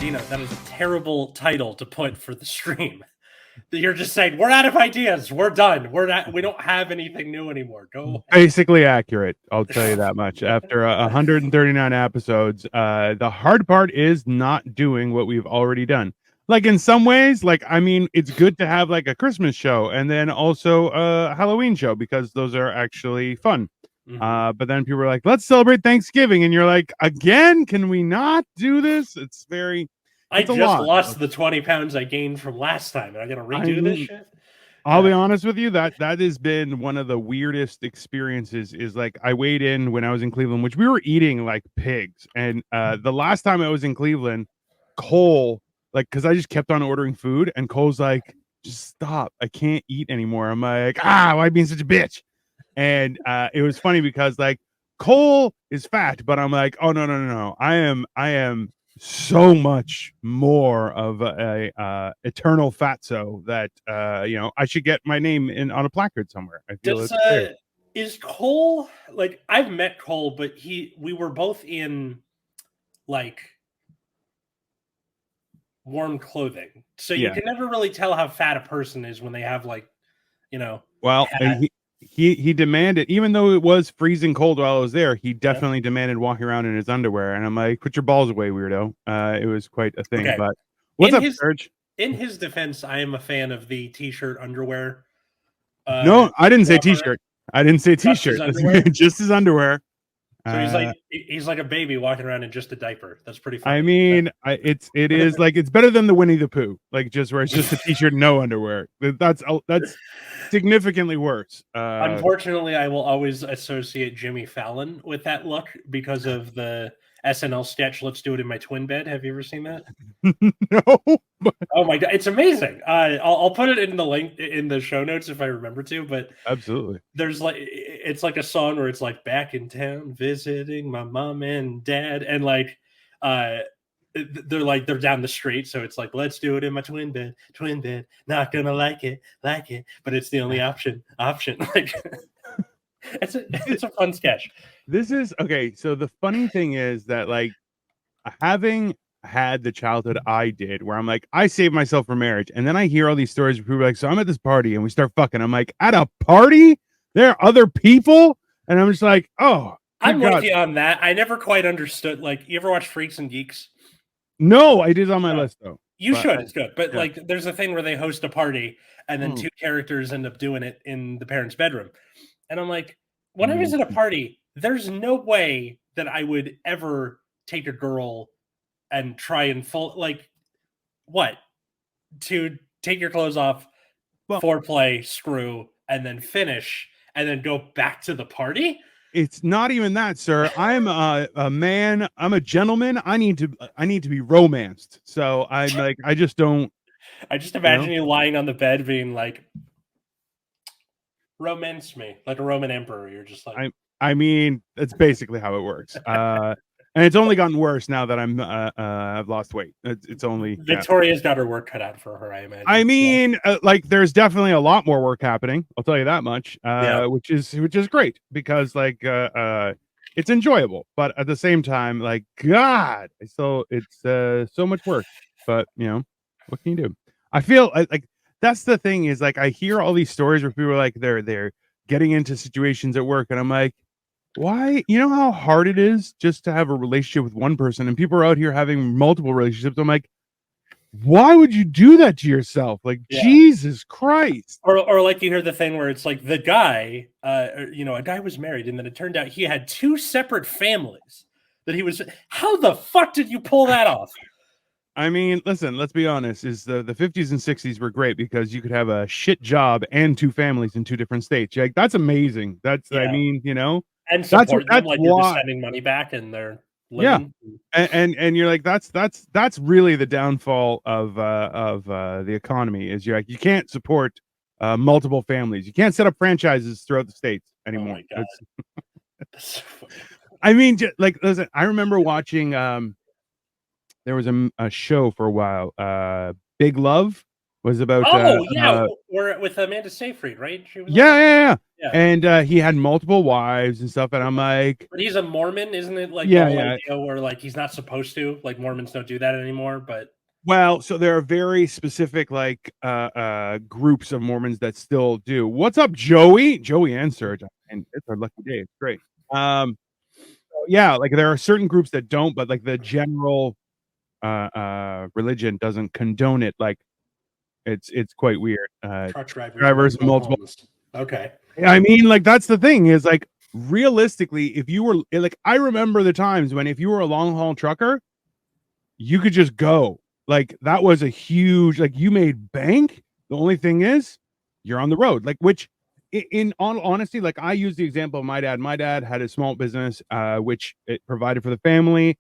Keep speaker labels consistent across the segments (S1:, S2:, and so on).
S1: Dino, that is a terrible title to put for the stream. You're just saying we're out of ideas. We're done. We don't have anything new anymore. Go away.
S2: Basically accurate. I'll tell you that much. After 139 episodes, the hard part is not doing what we've already done. Like in some ways, like I mean, it's good to have like a Christmas show and then also a Halloween show because those are actually fun. But then people are like, let's celebrate Thanksgiving. And you're like, again, can we not do this? It's very,
S1: I
S2: it's a
S1: just
S2: lot.
S1: lost the 20 pounds I gained from last time. And I got to redo this shit.
S2: I'll be honest with you, that has been one of the weirdest experiences is like I weighed in when I was in Cleveland, which we were eating like pigs. And the last time I was in Cleveland, Cole, like, because I just kept on ordering food, and Cole's like, just stop. I can't eat anymore. I'm like, why being such a bitch? And it was funny because like Cole is fat, but I'm like, oh no. I am so much more of a eternal fatso that I should get my name on a placard somewhere. I feel it's fair.
S1: Is Cole, like, I've met Cole, but we were both in like warm clothing, so you can never really tell how fat a person is when they have like,
S2: well, he demanded, even though it was freezing cold while I was there, he definitely demanded walking around in his underwear. And I'm like, put your balls away, weirdo. It was quite a thing. Okay. But what's up, Serge?
S1: In his defense, I am a fan of the t-shirt underwear.
S2: No, I didn't say t-shirt. I didn't say t-shirt. Just his underwear.
S1: So he's like a baby walking around in just a diaper. That's pretty funny.
S2: I mean, it is like, it's better than the Winnie the Pooh, like just where it's just a t-shirt, no underwear. That's significantly worse.
S1: Unfortunately, I will always associate Jimmy Fallon with that look because of the SNL sketch "Let's Do It in My Twin Bed." Have you ever seen that?
S2: No.
S1: Oh my god, it's amazing. I'll put it in the link in the show notes if I remember to. But
S2: absolutely,
S1: there's like, it's like a song where it's like, back in town visiting my mom and dad, and like they're down the street, so it's like, let's do it in my twin bed, not gonna like it, but it's the only option. Like, it's a fun sketch.
S2: This is okay. So the funny thing is that, like, having had the childhood I did, where I'm like, I saved myself for marriage, and then I hear all these stories where people are like, so I'm at this party and we start fucking. I'm like, at a party? There are other people? And I'm just like, oh,
S1: I'm with you on that. I never quite understood. Like, you ever watch Freaks and Geeks?
S2: No, I did on my list though.
S1: You should. It's good. But like, there's a thing where they host a party and then two characters end up doing it in the parents' bedroom. And I'm like, when I was at a party, there's no way that I would ever take a girl and try and to take your clothes off, foreplay, screw, and then finish, and then go back to the party.
S2: It's not even that, sir. I'm a man. I'm a gentleman. I need to be romanced. So I'm like, I just don't.
S1: I just imagine you lying on the bed being like, romance me, like a Roman emperor. You're just like,
S2: I mean, that's basically how it works. And it's only gotten worse now that I've lost weight. It's only
S1: Victoria's got her work cut out for her, I imagine.
S2: I mean, like, there's definitely a lot more work happening. I'll tell you that much. Which is great because like it's enjoyable, but at the same time, like, God, it's so much work. But what can you do? I feel like that's the thing is, like, I hear all these stories where people are like they're getting into situations at work, and I'm like, why? You know how hard it is just to have a relationship with one person, and people are out here having multiple relationships. I'm like, why would you do that to yourself? Like, Jesus Christ.
S1: Or like, you hear the thing where it's like the guy, a guy was married, and then it turned out he had two separate families that he was. How the fuck did you pull that off?
S2: I mean, listen, let's be honest, is the 50s and 60s were great because you could have a shit job and two families in two different states. Like, that's amazing. That's, I mean,
S1: and support them, like, you're just sending money back and they're living.
S2: And you're like, that's really the downfall of the economy is you're like, you can't support multiple families. You can't set up franchises throughout the states anymore.
S1: Oh my God.
S2: I mean, like, listen, I remember watching there was a show for a while, Big Love. was about.
S1: We're with Amanda Seyfried, right? She was
S2: yeah.
S1: Yeah.
S2: And he had multiple wives and stuff, and I'm like,
S1: but he's a Mormon, isn't it? Like
S2: Yeah,
S1: the whole
S2: yeah.
S1: idea where like he's not supposed to. Like Mormons don't do that anymore. But
S2: well, so there are very specific like groups of Mormons that still do. What's up, Joey? Joey and Serge, and it's our lucky day. It's great. Yeah, like there are certain groups that don't, but like the general religion doesn't condone it. Like it's quite weird.
S1: truck
S2: Drivers multiple.
S1: homes. Okay.
S2: I mean, like that's the thing is like realistically, if you were like, I remember the times when if you were a long haul trucker, you could just go. Like that was a huge, like you made bank. The only thing is you're on the road, like which in all honesty, like I use the example of my dad. My dad had a small business, which it provided for the family.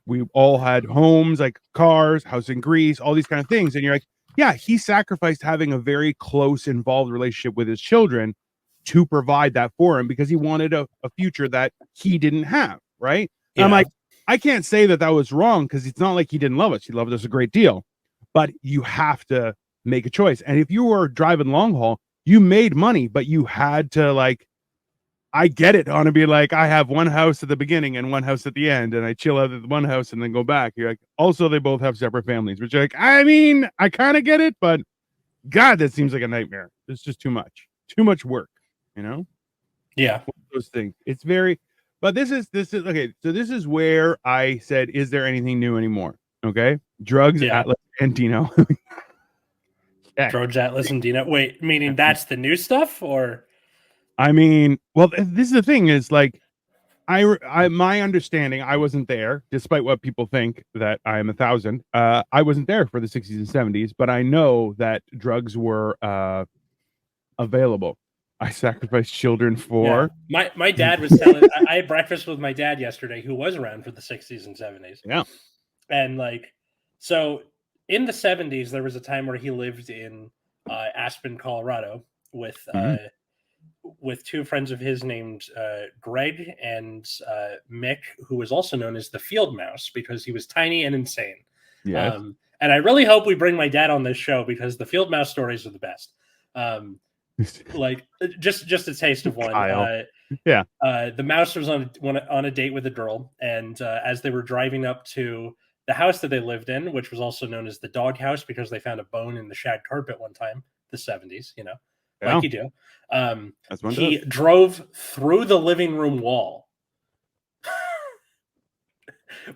S2: We all had homes, like cars, house in Greece, all these kind of things. And you're like, yeah, he sacrificed having a very close, involved relationship with his children to provide that for him because he wanted a future that he didn't have. Right. And I'm like, I can't say that was wrong because it's not like he didn't love us. He loved us a great deal, but you have to make a choice. And if you were driving long haul, you made money, but you had to like, I get it on to be like, I have one house at the beginning and one house at the end, and I chill out at one house and then go back. You're like, also they both have separate families, which you're like, I mean, I kind of get it, but God, that seems like a nightmare. It's just too much work, you know?
S1: Yeah.
S2: Those things. It's very, but this is okay. So this is where I said, is there anything new anymore? Okay. Drugs, Atlas, and Dino.
S1: Drugs, Atlas, and Dino. Wait, meaning that's the new stuff, or?
S2: I mean, well, this is the thing is like, my understanding, I wasn't there, despite what people think that I am 1,000. I wasn't there for the 60s and 70s, but I know that drugs were available. I sacrificed children for.
S1: Yeah. My dad was telling. I had breakfast with my dad yesterday, who was around for the 60s and 70s.
S2: Yeah,
S1: and like, so in the 70s, there was a time where he lived in Aspen, Colorado, with two friends of his named Greg and Mick, who was also known as the Field Mouse because he was tiny and insane.
S2: Yes.
S1: And I really hope we bring my dad on this show because the Field Mouse stories are the best. Like just a taste of one. The mouse was on a date with a girl, and as they were driving up to the house that they lived in, which was also known as the dog house because they found a bone in the shag carpet one time, the 70s, like you do. He drove through the living room wall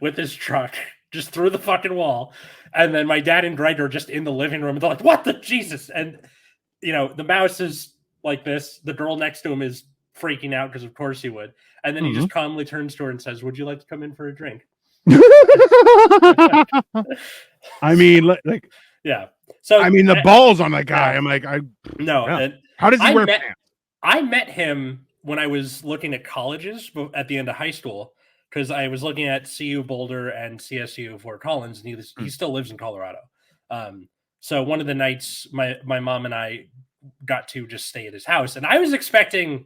S1: with his truck, just through the fucking wall. And then my dad and Greg are just in the living room. And they're like, what the Jesus? And, the mouse is like this. The girl next to him is freaking out because of course he would. And then he just calmly turns to her and says, would you like to come in for a drink?
S2: I mean, like,
S1: yeah. So
S2: I mean, the balls on that guy. I'm like,
S1: no.
S2: Yeah. How does he wear pants?
S1: I met him when I was looking at colleges at the end of high school because I was looking at CU Boulder and CSU Fort Collins, and he still lives in Colorado. So one of the nights, my mom and I got to just stay at his house, and I was expecting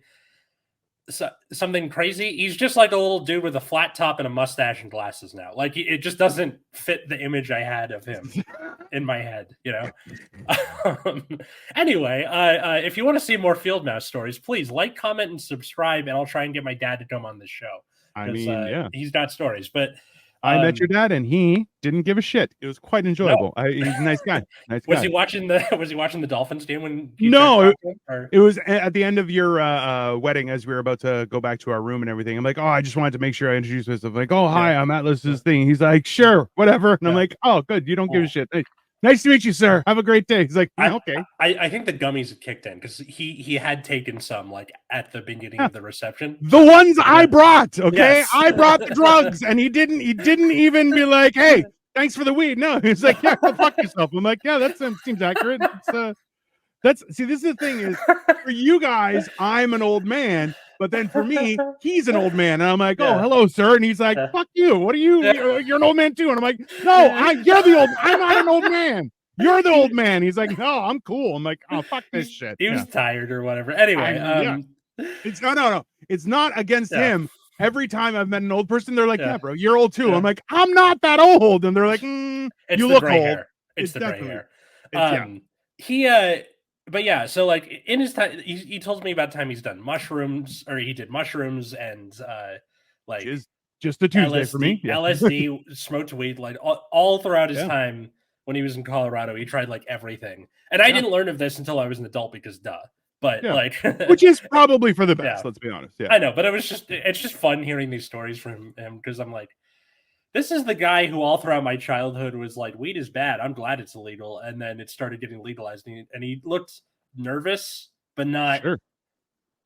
S1: something crazy. He's just like a little dude with a flat top and a mustache and glasses now. Like it just doesn't fit the image I had of him in my head, Anyway, if you want to see more Field Mouse stories, please like, comment, and subscribe, and I'll try and get my dad to come on this show.
S2: I mean,
S1: he's got stories, but
S2: I met your dad, and he didn't give a shit. It was quite enjoyable.
S1: No.
S2: He's a nice guy.
S1: Was he watching the Dolphins game when?
S2: No, it was at the end of your wedding as we were about to go back to our room and everything. I'm like, oh, I just wanted to make sure I introduced myself. Like, oh, hi, I'm Atlas's thing. He's like, sure, whatever. And I'm like, oh, good. You don't give a shit. Hey, nice to meet you, sir. Have a great day. He's like, okay.
S1: I think the gummies had kicked in because he had taken some like at the beginning of the reception.
S2: The ones I brought, okay? Yes. I brought the drugs, and he didn't even be like, hey, thanks for the weed. No, he's like, yeah, go fuck yourself. I'm like, yeah, that seems accurate. This is the thing is for you guys, I'm an old man. But then for me, he's an old man. And I'm like, oh, hello, sir. And he's like, fuck you. What are you? You're an old man too. And I'm like, no, you're the old. I'm not an old man. You're the old man. He's like, no, I'm cool. I'm like, oh, fuck this shit.
S1: He was tired or whatever. Anyway,
S2: it's no. It's not against him. Every time I've met an old person, they're like, yeah, bro, you're old too. I'm like, I'm not that old. And they're like, you look old.
S1: It's the gray hair. but yeah, so like in his time, he told me about time he's done mushrooms, or he did mushrooms and like
S2: just a Tuesday for me. Yeah.
S1: LSD, smoked weed, like all throughout his
S2: Yeah.
S1: time when he was in Colorado. He tried like everything, and I didn't learn of this until I was an adult because duh. But like,
S2: which is probably for the best. Let's be honest. Yeah,
S1: I know, but it's just fun hearing these stories from him because I'm like, this is the guy who all throughout my childhood was like, weed is bad. I'm glad it's illegal. And then it started getting legalized. And he looked nervous, but not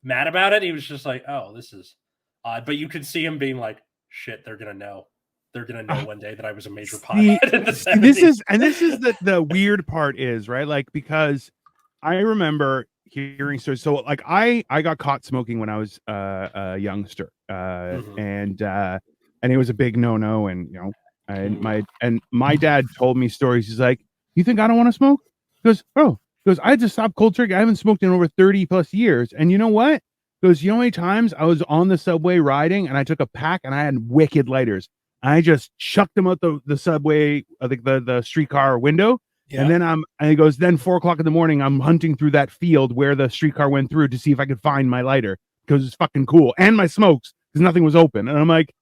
S1: mad about it. He was just like, oh, this is odd. But you could see him being like, shit, they're going to know. They're going to know one day that I was a major pothead in the 70s.
S2: This is the weird part is, right? Like, because I remember hearing stories. So like I got caught smoking when I was a youngster. And it was a big no-no. And you know, and my dad told me stories. He's like, you think I don't want to smoke? He goes, I just stopped cold turkey. I haven't smoked in over 30 plus years. And you know what? He goes, you know how many times I was on the subway riding and I took a pack and I had wicked lighters. I just chucked them out the subway, I think the streetcar window. Yeah. And then and he goes, then 4 o'clock in the morning, I'm hunting through that field where the streetcar went through to see if I could find my lighter because it's fucking cool. And my smokes because nothing was open. And I'm like,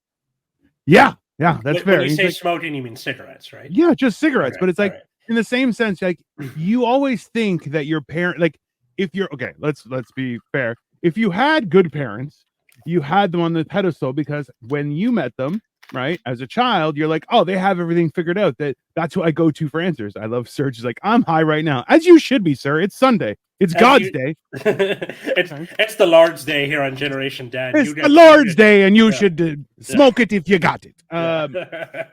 S2: yeah, that's fair.
S1: When you say like, smoking, you mean cigarettes, right?
S2: Yeah, just cigarettes. Okay, but it's like in the same sense, like you always think that your parent, like if you're okay, let's be fair. If you had good parents, you had them on the pedestal because when you met them, right, as a child, you're like, oh, they have everything figured out. That's who I go to for answers. I love Serge. Like, I'm high right now, as you should be, sir. It's Sunday. It's God's day.
S1: It's the Lord's day here on Generation Dad.
S2: It's the Lord's day, and you should smoke it if you got it.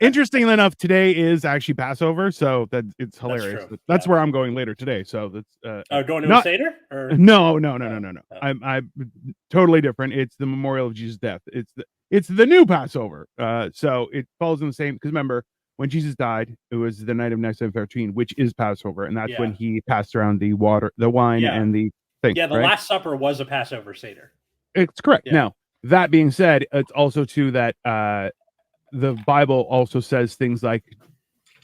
S2: Interestingly enough, today is actually Passover, so that it's hilarious. That's where I'm going later today. So that's
S1: going to a Seder? Or?
S2: No. I'm totally different. It's the memorial of Jesus' death. It's the new Passover. So it falls in the same, because remember, when Jesus died, it was the night of Nisan 13, which is Passover, and that's when he passed around the wine, and the thing.
S1: Yeah, the Last Supper was a Passover Seder.
S2: It's correct. Yeah. Now, that being said, it's also too that the Bible also says things like,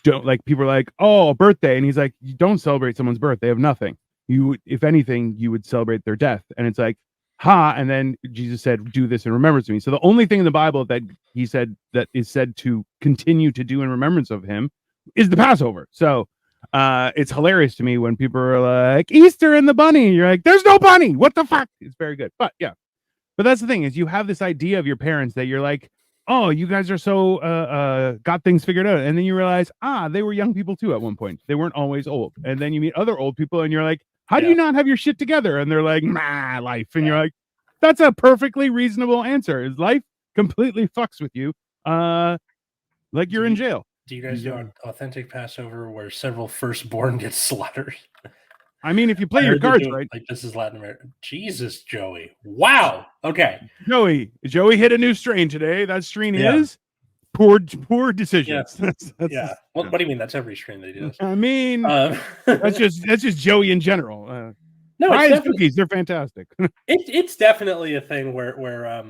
S2: don't, like, people are like, oh, a birthday, and he's like, you don't celebrate someone's birth. They have nothing. You, if anything, you would celebrate their death. And it's like, and then Jesus said, do this in remembrance of me. So the only thing in the Bible that he said that is said to continue to do in remembrance of him is the Passover. So it's hilarious to me when people are like, Easter and the bunny. You're like, there's no bunny. What the fuck? It's very good. But yeah, but that's the thing, is you have this idea of your parents that you're like, oh, you guys are so got things figured out. And then you realize, they were young people too at one point. They weren't always old. And then you meet other old people and you're like, how do you not have your shit together? And they're like, life. And you're like, that's a perfectly reasonable answer. Is life completely fucks with you? Like you're in jail.
S1: Do you guys do an authentic Passover where several firstborn get slaughtered?
S2: I mean, if you play your cards right.
S1: Like, this is Latin America. Jesus, Joey. Wow. Okay.
S2: Joey hit a new strain today. That strain is poor decisions.
S1: Yeah. What do you mean? That's every strain they do.
S2: I mean, that's just Joey in general.
S1: No,
S2: cookies, they're fantastic.
S1: It's definitely a thing where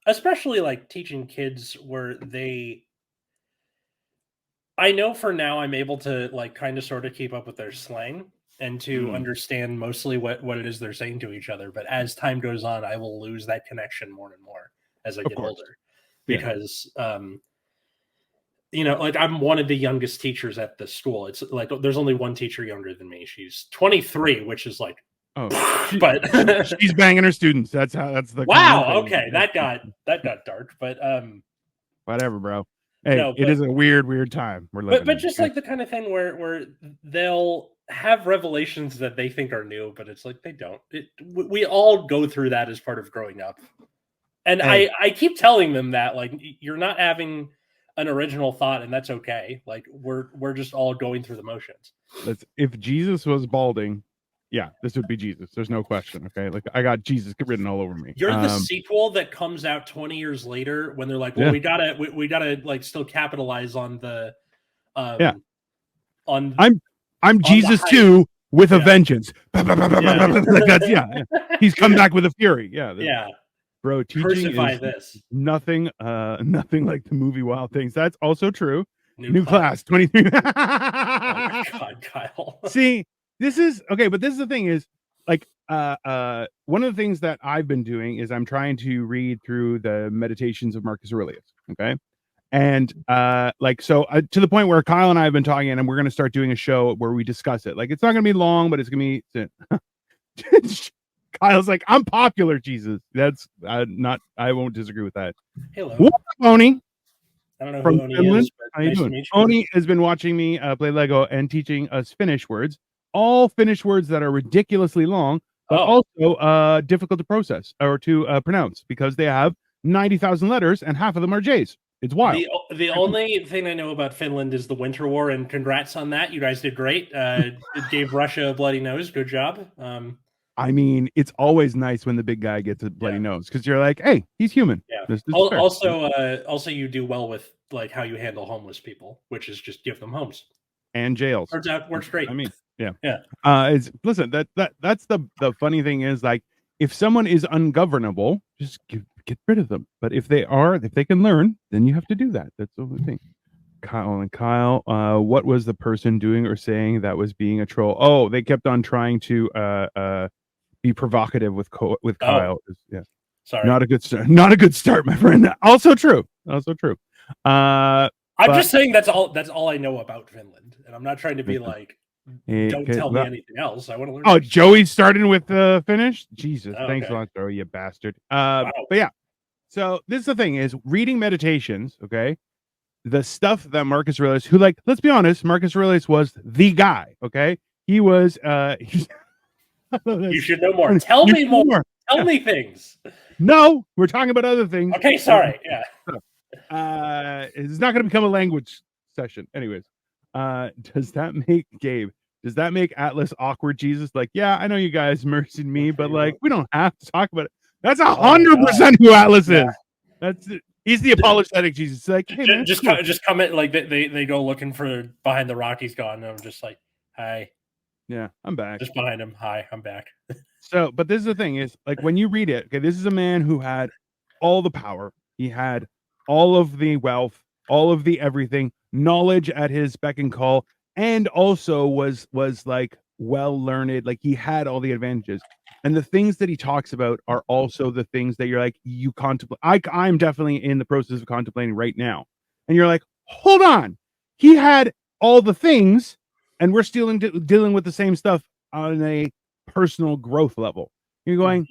S1: especially like teaching kids where I know for now I'm able to like kind of sort of keep up with their slang and to understand mostly what it is they're saying to each other. But as time goes on, I will lose that connection more and more as I get older, because you know, like I'm one of the youngest teachers at the school. It's like there's only one teacher younger than me. She's 23, which is like, but
S2: she's banging her students. That's the
S1: wow. Okay, that got dark, but
S2: whatever, bro. Hey, it is a weird time we're living.
S1: But just like the kind of thing where they'll have revelations that they think are new, but it's like they don't. We all go through that as part of growing up, and I keep telling them that like you're not having an original thought, and that's okay. Like we're just all going through the motions.
S2: If Jesus was balding, this would be Jesus. There's no question. Okay, like I got Jesus written all over me.
S1: You're the sequel that comes out 20 years later when they're like, well, we gotta like still capitalize on the on.
S2: I'm Jesus too with a vengeance. Like that's He's come back with a fury. Bro, teaching is nothing like the movie Wild Things. That's also true. New class 23.
S1: Oh my God, Kyle.
S2: See, this is okay, but this is the thing is like one of the things that I've been doing is I'm trying to read through the meditations of Marcus Aurelius. Okay. And like so to the point where Kyle and I have been talking, and we're gonna start doing a show where we discuss it. Like it's not gonna be long, but it's gonna be Kyle's like, I'm popular, Jesus. That's not I won't disagree with that.
S1: Hello.
S2: What up, Oni?
S1: I don't know
S2: From
S1: who Oni
S2: Finland.
S1: is, but
S2: How you
S1: nice
S2: doing?
S1: to meet you.
S2: Oni has been watching me play Lego and teaching us Finnish words, all Finnish words that are ridiculously long, but also difficult to process or to pronounce because they have 90,000 letters and half of them are J's. It's wild.
S1: The only thing I know about Finland is the Winter War, and congrats on that. You guys did great. It gave Russia a bloody nose. Good job.
S2: I mean, it's always nice when the big guy gets a bloody nose because you're like, hey, he's human.
S1: Yeah. Also, you do well with like how you handle homeless people, which is just give them homes
S2: and jails.
S1: Works great.
S2: I mean, yeah.
S1: It's
S2: listen, that's the funny thing is like if someone is ungovernable, just get rid of them. But if they can learn, then you have to do that. That's the only thing. Kyle, what was the person doing or saying that was being a troll? Oh, they kept on trying to be provocative with Kyle. Yeah.
S1: Sorry.
S2: Not a good start. Not a good start, my friend. Also true. I'm
S1: just saying that's all I know about Finland, and I'm not trying to be like, don't tell me anything else. I want to learn.
S2: Oh, Joey's starting with Finnish. Jesus, thanks a lot, Joey, you bastard. Wow. But yeah, so this is the thing: is reading meditations. Okay, the stuff that Marcus Aurelius, who like, let's be honest, Marcus Aurelius was the guy. Okay, he was.
S1: You should know more. Tell me more. Tell me things.
S2: No, we're talking about other things.
S1: Okay, sorry. Yeah.
S2: It's not going to become a language session. Anyways, does that make Gabe? Does that make Atlas awkward? Jesus, like, yeah, I know you guys mercied me, but like, we don't have to talk about it. That's 100% who Atlas is. That's it. He's the apologetic Jesus. It's like, hey, man,
S1: just comment like they go looking for behind the rock. He's gone. And I'm just like, hi.
S2: Yeah, I'm back.
S1: Just behind him. Hi, I'm back.
S2: So, but this is the thing is like when you read it, okay, this is a man who had all the power. He had all of the wealth, all of the everything, knowledge at his beck and call, and also was like well learned. Like he had all the advantages. And the things that he talks about are also the things that you're like, you contemplate. I'm definitely in the process of contemplating right now. And you're like, hold on. He had all the things, and we're still dealing with the same stuff on a personal growth level. You're going,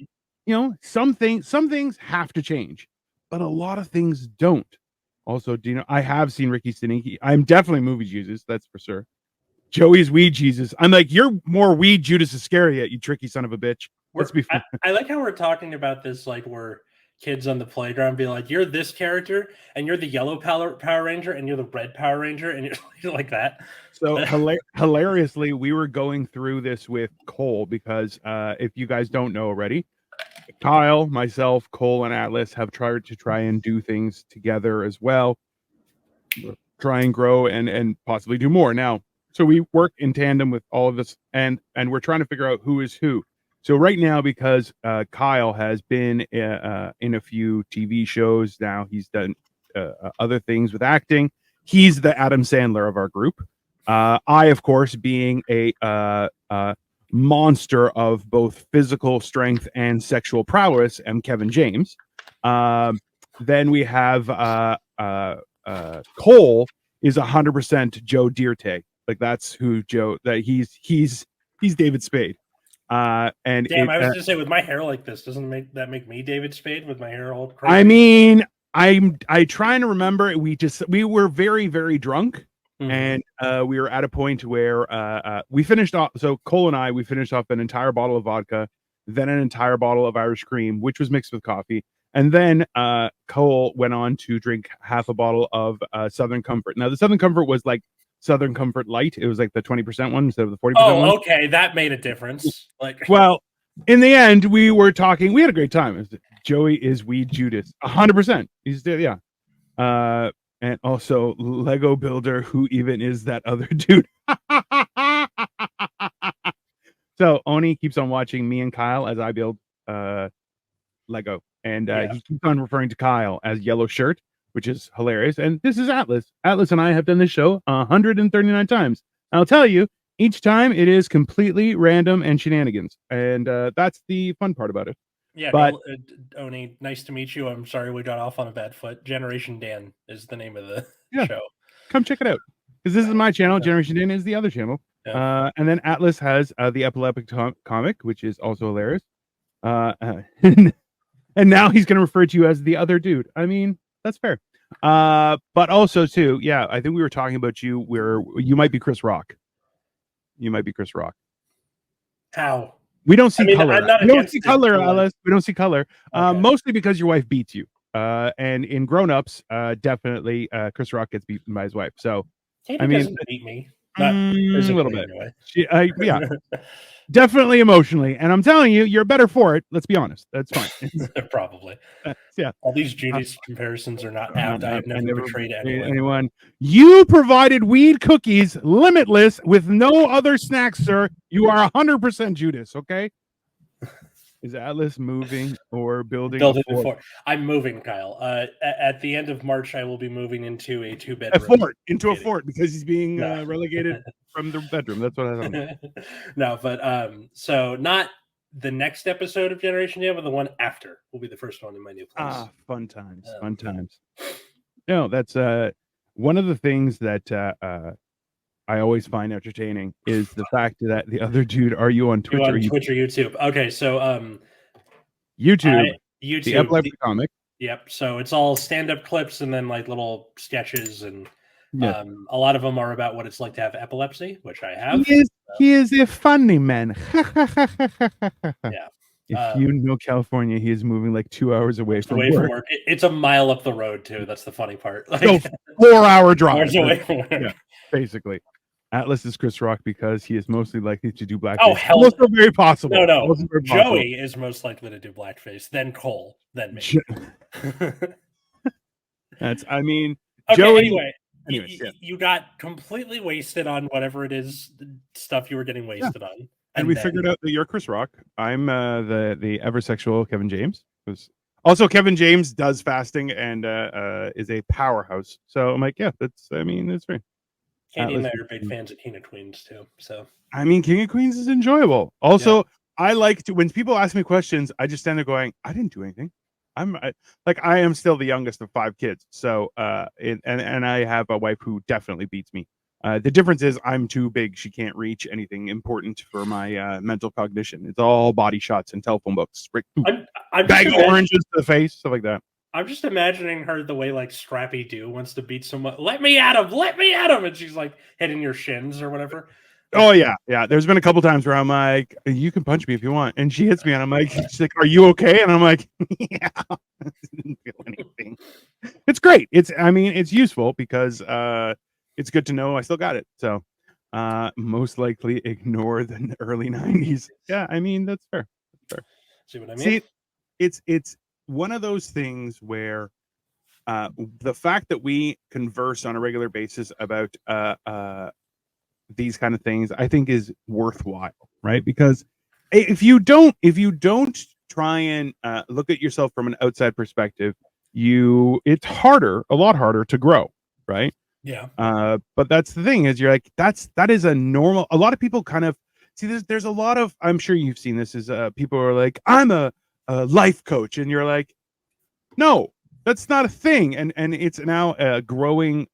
S2: some things have to change, but a lot of things don't. Also, Dino, I have seen Ricky Stenicki. I'm definitely movie Jesus, that's for sure. Joey's weed Jesus. I'm like, you're more weed Judas Iscariot, you tricky son of a bitch. Let's be fair.
S1: I like how we're talking about this like we're kids on the playground, be like, you're this character, and you're the yellow Power Ranger, and you're the red Power Ranger, and you're like that.
S2: So hilariously, we were going through this with Cole because if you guys don't know already, Kyle, myself, Cole, and Atlas have tried to try and do things together as well, try and grow and possibly do more. Now, so we work in tandem with all of this, and we're trying to figure out who is who. So right now, because Kyle has been in a few TV shows now, he's done other things with acting. He's the Adam Sandler of our group. I, of course, being a monster of both physical strength and sexual prowess, am Kevin James. Then we have Cole is 100% Joe Dierte. Like that's who Joe. That he's David Spade. And
S1: damn, I was gonna say with my hair like this, doesn't that make me David Spade with my hair all crazy?
S2: I mean, I trying to remember. We were very, very drunk. Mm-hmm. And we were at a point where we finished off. So Cole and I, we finished off an entire bottle of vodka, then an entire bottle of Irish cream, which was mixed with coffee. And then Cole went on to drink half a bottle of Southern Comfort. Now, the Southern Comfort was like Southern Comfort Light. It was like the 20% one instead of the 40% one.
S1: Oh, okay. That made a difference. Like,
S2: well, in the end, we were talking. We had a great time. Joey is weed Judas. 100%. He's yeah. And also Lego Builder, who even is that other dude? So Oni keeps on watching me and Kyle as I build Lego. And he keeps on referring to Kyle as Yellow Shirt, which is hilarious. And this is Atlas. Atlas and I have done this show 139 times. I'll tell you, Each time it is completely random and shenanigans, and that's the fun part about it.
S1: Yeah,
S2: but
S1: Oni, nice to meet you. I'm sorry we got off on a bad foot. Generation Dan is the name of the show.
S2: Come check it out, because this is my channel. Generation Dan is the other channel. And then Atlas has the Epileptic comic, which is also hilarious. And now he's going to refer to you as the other dude. I mean, that's fair. But also too, yeah, I think we were talking about you where you might be Chris Rock. You might be Chris Rock.
S1: How?
S2: We don't see color. We don't see color, Alice. We don't see color.
S1: Okay.
S2: Mostly because your wife beats you. And in Grown Ups, definitely Chris Rock gets beaten by his wife. So
S1: Katie doesn't beat me.
S2: Not a little bit.
S1: Anyway.
S2: Yeah. Definitely emotionally. And I'm telling you, you're better for it. Let's be honest. That's fine.
S1: Probably.
S2: Yeah.
S1: All these Judy's comparisons are not apt. I have never betrayed
S2: anyone. You provided weed cookies limitless with no other snacks, sir. You are 100% Judas, okay? Is Atlas moving or building a fort?
S1: I'm moving, Kyle. At the end of March, I will be moving into a 2-bedroom.
S2: A fort, because he's being relegated from the bedroom. That's what I thought.
S1: No, but so not the next episode of Generation Dan, but the one after will be the first one in my new place.
S2: Fun times. Fun times. No, that's one of the things that I always find entertaining is the fact that the other dude, are you on Twitch or
S1: YouTube? Okay, so
S2: YouTube,
S1: the
S2: Epileptic comic.
S1: Yep. So it's all stand-up clips and then like little sketches, and a lot of them are about what it's like to have epilepsy, which I have.
S2: He is a funny man.
S1: Yeah.
S2: If you know California, he is moving like 2 hours away from work.
S1: It's a mile up the road too. That's the funny part.
S2: Like, so 4-hour drive.
S1: Away from work.
S2: Yeah, basically. Atlas is Chris Rock because he is mostly likely to do blackface.
S1: Oh, hell!
S2: Also very possible.
S1: No. Joey is most likely to do blackface, then Cole, then me.
S2: I mean,
S1: okay,
S2: Joey.
S1: Anyways, you got completely wasted on whatever it is stuff you were getting wasted on,
S2: and we figured out that you're Chris Rock. I'm the ever sexual Kevin James. Also, Kevin James does fasting and is a powerhouse. So I'm like, yeah, it's great.
S1: Katie and I are big fans of King of Queens too. So
S2: I mean, King of Queens is enjoyable. Also, I like to, when people ask me questions, I just stand there going, I didn't do anything. I am still the youngest of 5 kids. So and I have a wife who definitely beats me. The difference is I'm too big. She can't reach anything important for my mental cognition. It's all body shots and telephone books. Bag of oranges to the face, stuff like that.
S1: I'm just imagining her the way like Scrappy Doo wants to beat someone. Let me at him, and she's like hitting your shins or whatever.
S2: Oh yeah. There's been a couple times where I'm like, you can punch me if you want, and she hits me, and I'm like, she's like, are you okay? And I'm like, yeah, I didn't feel anything. It's great. It's useful because it's good to know I still got it. So most likely ignore the early 90s. Yeah, I mean that's fair.
S1: See what I mean?
S2: See, it's one of those things where the fact that we converse on a regular basis about these kind of things, I think, is worthwhile, right? Because if you don't try and look at yourself from an outside perspective, it's a lot harder to grow, right?
S1: Yeah.
S2: But that's the thing, is you're like, that is a normal. A lot of people kind of see this. There's a lot of, I'm sure you've seen this, is people are like, I'm a life coach, and you're like, no, that's not a thing. And it's now a growing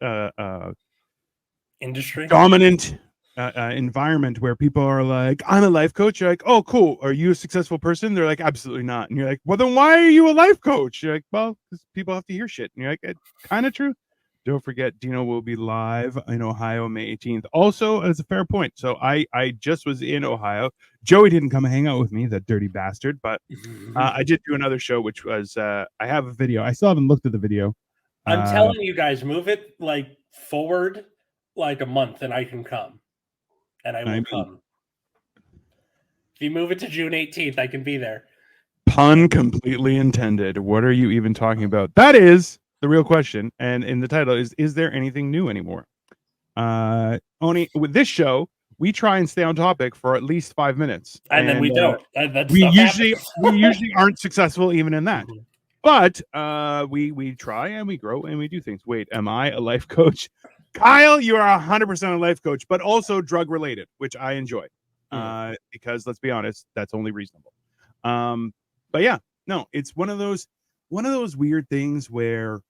S1: industry,
S2: dominant environment where people are like, I'm a life coach. You're like, oh, cool. Are you a successful person? They're like, absolutely not. And you're like, well, then why are you a life coach? You're like, well, because people have to hear shit. And you're like, it's kind of true. Don't forget, Dino will be live in Ohio May 18th. Also, as a fair point. So I just was in Ohio. Joey didn't come hang out with me, that dirty bastard. But I did do another show, which was I have a video. I still haven't looked at the video.
S1: I'm telling you guys, move it like forward like a month, and I can come, and I will come. If you move it to June 18th, I can be there.
S2: Pun completely intended. What are you even talking about? That is the real question, and in the title is there anything new anymore? Only with this show, we try and stay on topic for at least 5 minutes,
S1: and then we don't.
S2: We usually aren't successful even in that. But we try and we grow and we do things. Wait, am I a life coach? Kyle, you are 100% a life coach, but also drug related, which I enjoy. Because let's be honest, that's only reasonable. But yeah, no, it's one of those weird things where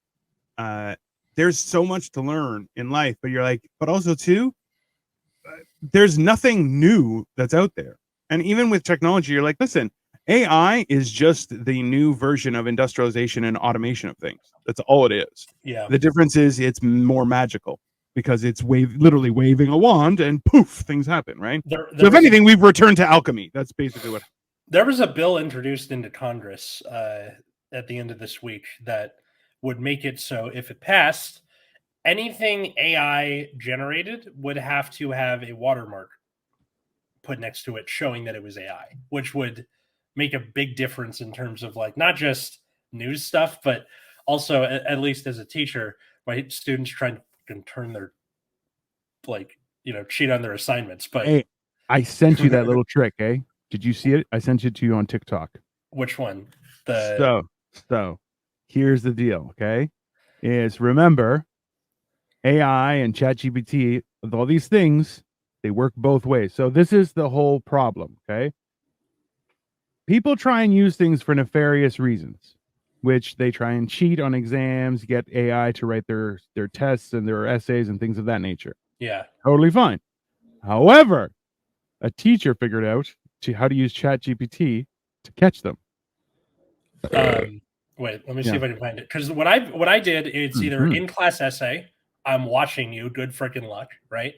S2: there's so much to learn in life, but you're like, but also too, there's nothing new that's out there. And even with technology, you're like, listen, AI is just the new version of industrialization and automation of things. That's all it is.
S1: Yeah.
S2: The difference is it's more magical because it's literally waving a wand and poof, things happen, right? So if anything, we've returned to alchemy. That's basically what.
S1: There was a bill introduced into Congress at the end of this week that would make it so if it passed, anything AI generated would have to have a watermark put next to it showing that it was AI, which would make a big difference in terms of like not just news stuff, but also at least as a teacher, my students trying to turn their cheat on their assignments. But
S2: hey, I sent you that little trick, eh? Did you see it? I sent it to you on TikTok.
S1: Which one?
S2: So here's the deal, okay? Is remember AI and ChatGPT, with all these things, they work both ways. So this is the whole problem, okay? People try and use things for nefarious reasons, which they try and cheat on exams, get AI to write their tests and their essays and things of that nature.
S1: Yeah.
S2: Totally fine. However, a teacher figured out how to use ChatGPT to catch them.
S1: Wait, let me see if I can find it. Because what I did, it's either in-class essay, I'm watching you, good freaking luck, right?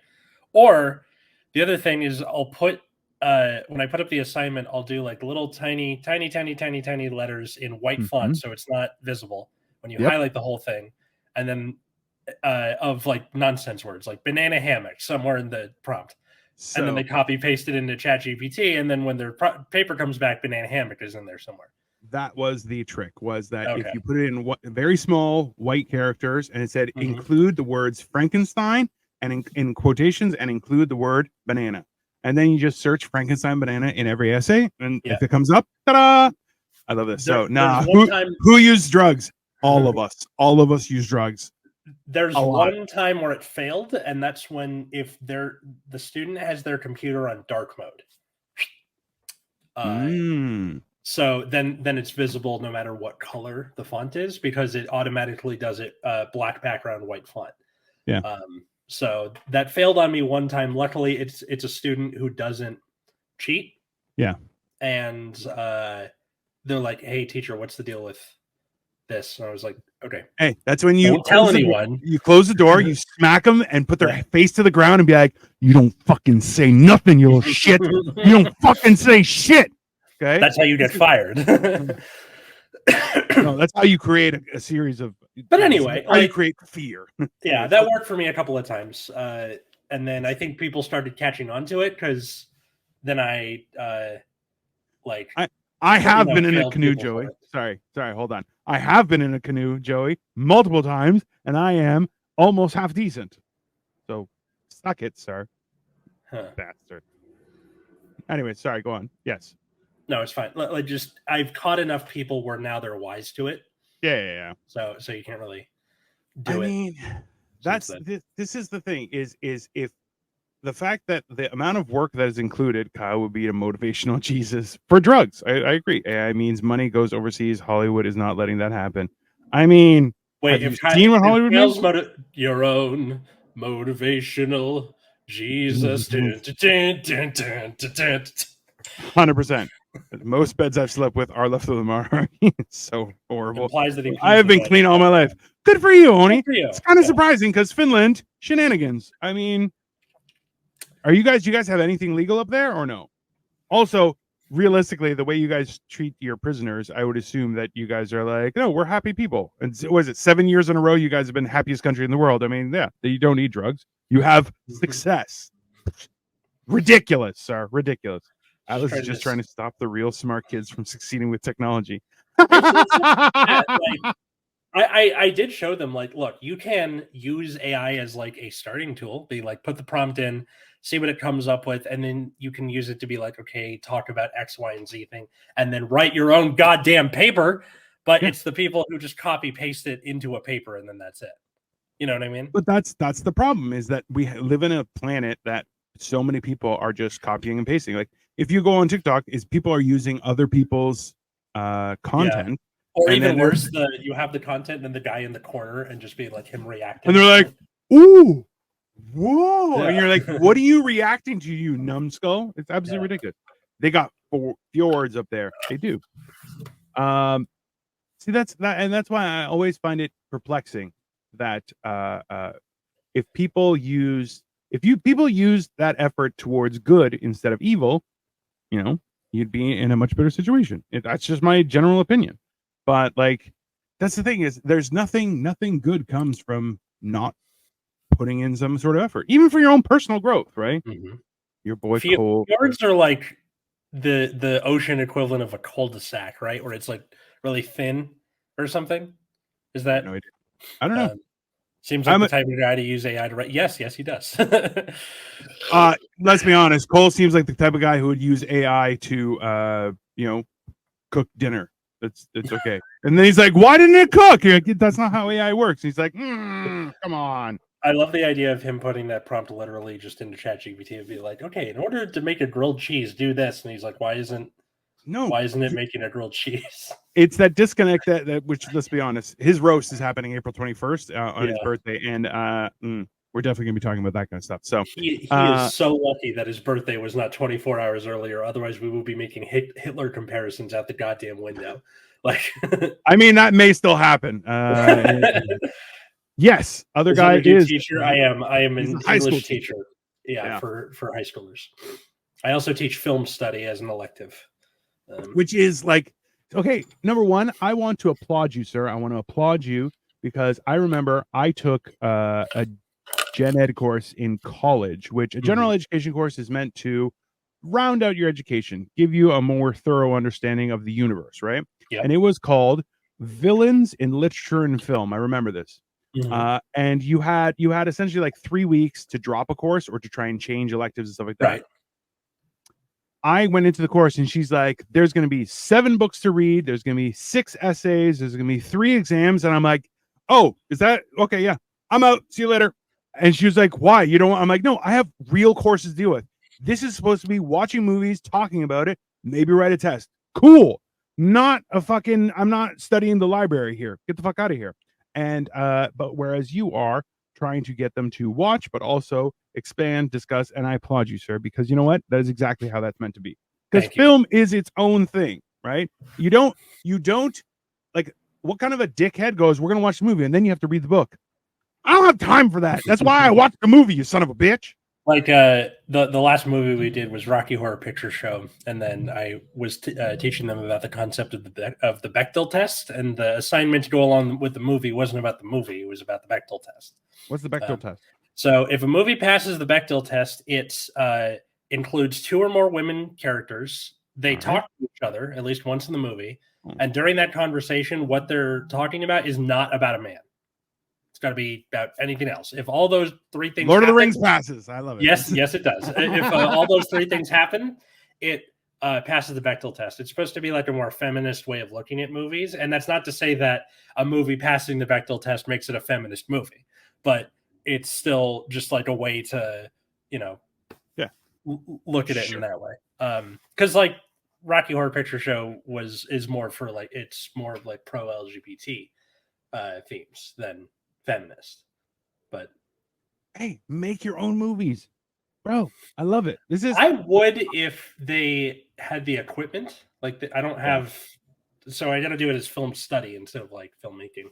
S1: Or the other thing is I'll put when I put up the assignment, I'll do like little tiny letters in white font, so it's not visible when you highlight the whole thing, and then of like nonsense words like banana hammock somewhere in the prompt. So, and then they copy paste it into ChatGPT, and then when their paper comes back, banana hammock is in there somewhere.
S2: That was the trick, was that if you put it in very small white characters and it said include the words Frankenstein and in quotations and include the word banana. And then you just search Frankenstein banana in every essay. And if it comes up, ta-da! I love this. Who used drugs? All of us. All of us use drugs.
S1: There's one time where it failed, and that's when if the student has their computer on dark mode. So then it's visible no matter what color the font is because it automatically does it black background, white font.
S2: Yeah.
S1: So that failed on me one time. Luckily, it's a student who doesn't cheat.
S2: Yeah.
S1: And they're like, "Hey, teacher, what's the deal with this?" And I was like, "Okay."
S2: Hey, that's when you
S1: don't tell anyone.
S2: You close the door, you smack them, and put their face to the ground, and be like, "You don't fucking say nothing, you little shit. You don't fucking say shit." Okay,
S1: that's how you get fired.
S2: No, that's how you create a series of.
S1: But anyway,
S2: how you create fear.
S1: Yeah, that worked for me a couple of times, and then I think people started catching on to it because then I
S2: have been in a canoe, Joey. Sorry, hold on. I have been in a canoe, Joey, multiple times, and I am almost half decent. So, suck it, sir. Bastard. Anyway, sorry, go on. Yes.
S1: No, it's fine. I've caught enough people where now they're wise to it.
S2: Yeah.
S1: So you can't really do it.
S2: I mean, this is the thing is if the fact that the amount of work that is included, Kyle, would be a motivational Jesus for drugs. I agree. AI means money goes overseas. Hollywood is not letting that happen. I mean,
S1: wait,
S2: have you seen what Hollywood means?
S1: Your own motivational Jesus.
S2: 100%. Most beds I've slept with are left of them are. It's so horrible.
S1: That
S2: I have been clean all my life. Good for you, Oni. It's kind of surprising because Finland, shenanigans. I mean, do you guys have anything legal up there or no? Also, realistically, the way you guys treat your prisoners, I would assume that you guys are like, no, we're happy people. And was it 7 years in a row you guys have been the happiest country in the world? I mean, yeah, you don't need drugs. You have success. Ridiculous, sir. Ridiculous. I was just trying to stop the real smart kids from succeeding with technology.
S1: I did show them, like, look, you can use AI as like a starting tool. Be like, put the prompt in, see what it comes up with, and then you can use it to be like, okay, talk about X, Y, and Z thing, and then write your own goddamn paper. But it's the people who just copy paste it into a paper, and then that's it. You know what I mean?
S2: But that's the problem, is that we live in a planet that so many people are just copying and pasting. Like if you go on TikTok, is people are using other people's content,
S1: or
S2: and
S1: even
S2: then
S1: worse, you have the content and the guy in the corner and just be like him reacting,
S2: and they're like, "Ooh, whoa!" And you're like, "What are you reacting to, you numbskull?" It's absolutely ridiculous. They got fjords up there. They do. See, that's why I always find it perplexing that if people use people use that effort towards good instead of evil, you'd be in a much better situation. That's just my general opinion. But like, that's the thing, is there's nothing good comes from not putting in some sort of effort, even for your own personal growth, right?
S1: Mm-hmm.
S2: Your boy Cole.
S1: Fjords are like the ocean equivalent of a cul-de-sac, right? Where it's like really thin or something. Is that?
S2: No idea. I don't know.
S1: Seems like the type of guy to use AI to write. Yes, he does.
S2: Let's be honest. Cole seems like the type of guy who would use AI to, cook dinner. It's okay. And then he's like, "Why didn't it cook?" You're like, "That's not how AI works." He's like, "Come on."
S1: I love the idea of him putting that prompt literally just into ChatGPT and be like, "Okay, in order to make a grilled cheese, do this." And he's like, "Why isn't it making a grilled cheese?"
S2: It's that disconnect that which, let's be honest, his roast is happening April 21st on his birthday, and we're definitely gonna be talking about that kind of stuff. So
S1: he is so lucky that his birthday was not 24 hours earlier. Otherwise, we would be making Hitler comparisons out the goddamn window. Like,
S2: I mean, that may still happen. Yes, other guy is
S1: teacher. I am an English teacher.
S2: Yeah,
S1: for high schoolers. I also teach film study as an elective,
S2: which is like, okay, number one, I want to applaud you, sir. I want to applaud you because I remember I took a gen ed course in college, which a general education course is meant to round out your education, give you a more thorough understanding of the universe, right?
S1: Yep.
S2: And it was called Villains in Literature and Film. I remember this. And you had essentially like 3 weeks to drop a course or to try and change electives and stuff like that.
S1: Right.
S2: I went into the course and she's like, "There's going to be 7 books to read. There's going to be 6 essays. There's going to be 3 exams." And I'm like, "Oh, is that okay? Yeah, I'm out. See you later." And she was like, "Why? You don't?" I'm like, "No, I have real courses to deal with. This is supposed to be watching movies, talking about it, maybe write a test. Cool. Not a fucking, I'm not studying the library here. Get the fuck out of here." And but whereas you are trying to get them to watch, but also expand, discuss, and I applaud you, sir, because you know what? That is exactly how that's meant to be. Because film is its own thing, right? You don't like, what kind of a dickhead goes, "We're gonna watch the movie," and then you have to read the book? I don't have time for that. That's why I watched the movie, you son of a bitch.
S1: Like the last movie we did was Rocky Horror Picture Show, and then I was teaching them about the concept of the Bechdel test, and the assignment to go along with the movie wasn't about the movie; it was about the Bechdel test.
S2: What's the Bechdel test?
S1: So, if a movie passes the Bechdel test, it includes 2 or more women characters. They talk to each other at least once in the movie, and during that conversation, what they're talking about is not about a man. It's got to be about anything else. If all those 3 things,
S2: Lord of the Rings passes. I love it.
S1: Yes, it does. If all those 3 things happen, it passes the Bechdel test. It's supposed to be like a more feminist way of looking at movies, and that's not to say that a movie passing the Bechdel test makes it a feminist movie, but it's still just like a way to, look at it in that way. Because like Rocky Horror Picture Show is more for like, it's more of like pro LGBT themes than feminist. But
S2: hey, make your own movies, bro. I love it.
S1: I would if they had the equipment. Like I don't have, so I got to do it as film study instead of like filmmaking.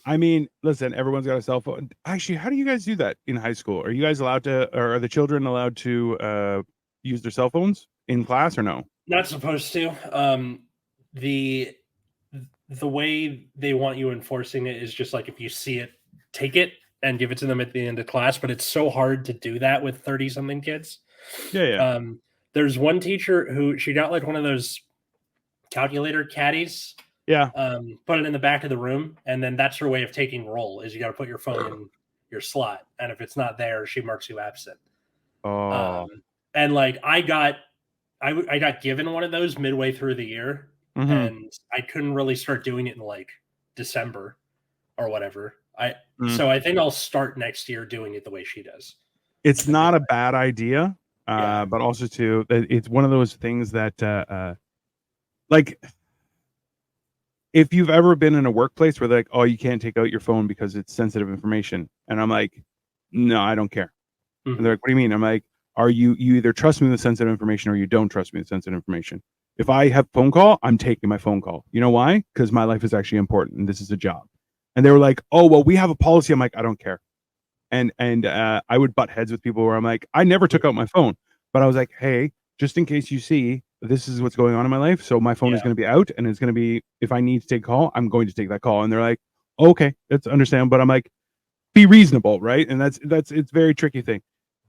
S2: I mean, listen, everyone's got a cell phone. Actually, how do you guys do that in high school? Are you guys allowed to, or are the children allowed to use their cell phones in class or no?
S1: Not supposed to. The way they want you enforcing it is just like, if you see it, take it and give it to them at the end of class. But it's so hard to do that with 30 something kids.
S2: Yeah.
S1: There's one teacher who, she got like one of those calculator caddies.
S2: Yeah.
S1: Put it in the back of the room, and then that's her way of taking roll, is you got to put your phone in your slot, and if it's not there, she marks you absent. And like I got given one of those midway through the year, and I couldn't really start doing it in like December or whatever. So I think I'll start next year doing it the way she does.
S2: It's not a bad idea, but also too, it's one of those things that, like, if you've ever been in a workplace where they're like, "Oh, you can't take out your phone because it's sensitive information," and I'm like, "No, I don't care."
S1: Mm-hmm.
S2: And they're like, "What do you mean?" I'm like, "Are you either trust me with sensitive information or you don't trust me with sensitive information? If I have phone call, I'm taking my phone call. You know why? Because my life is actually important and this is a job." And they were like, "Oh, well, we have a policy." I'm like, "I don't care." And I would butt heads with people where I'm like, I never took out my phone, but I was like, hey, just in case you see, this is what's going on in my life. So my phone is going to be out, and it's going to be, if I need to take a call, I'm going to take that call. And they're like, okay, that's understandable. But I'm like, be reasonable, right? And that's it's a very tricky thing.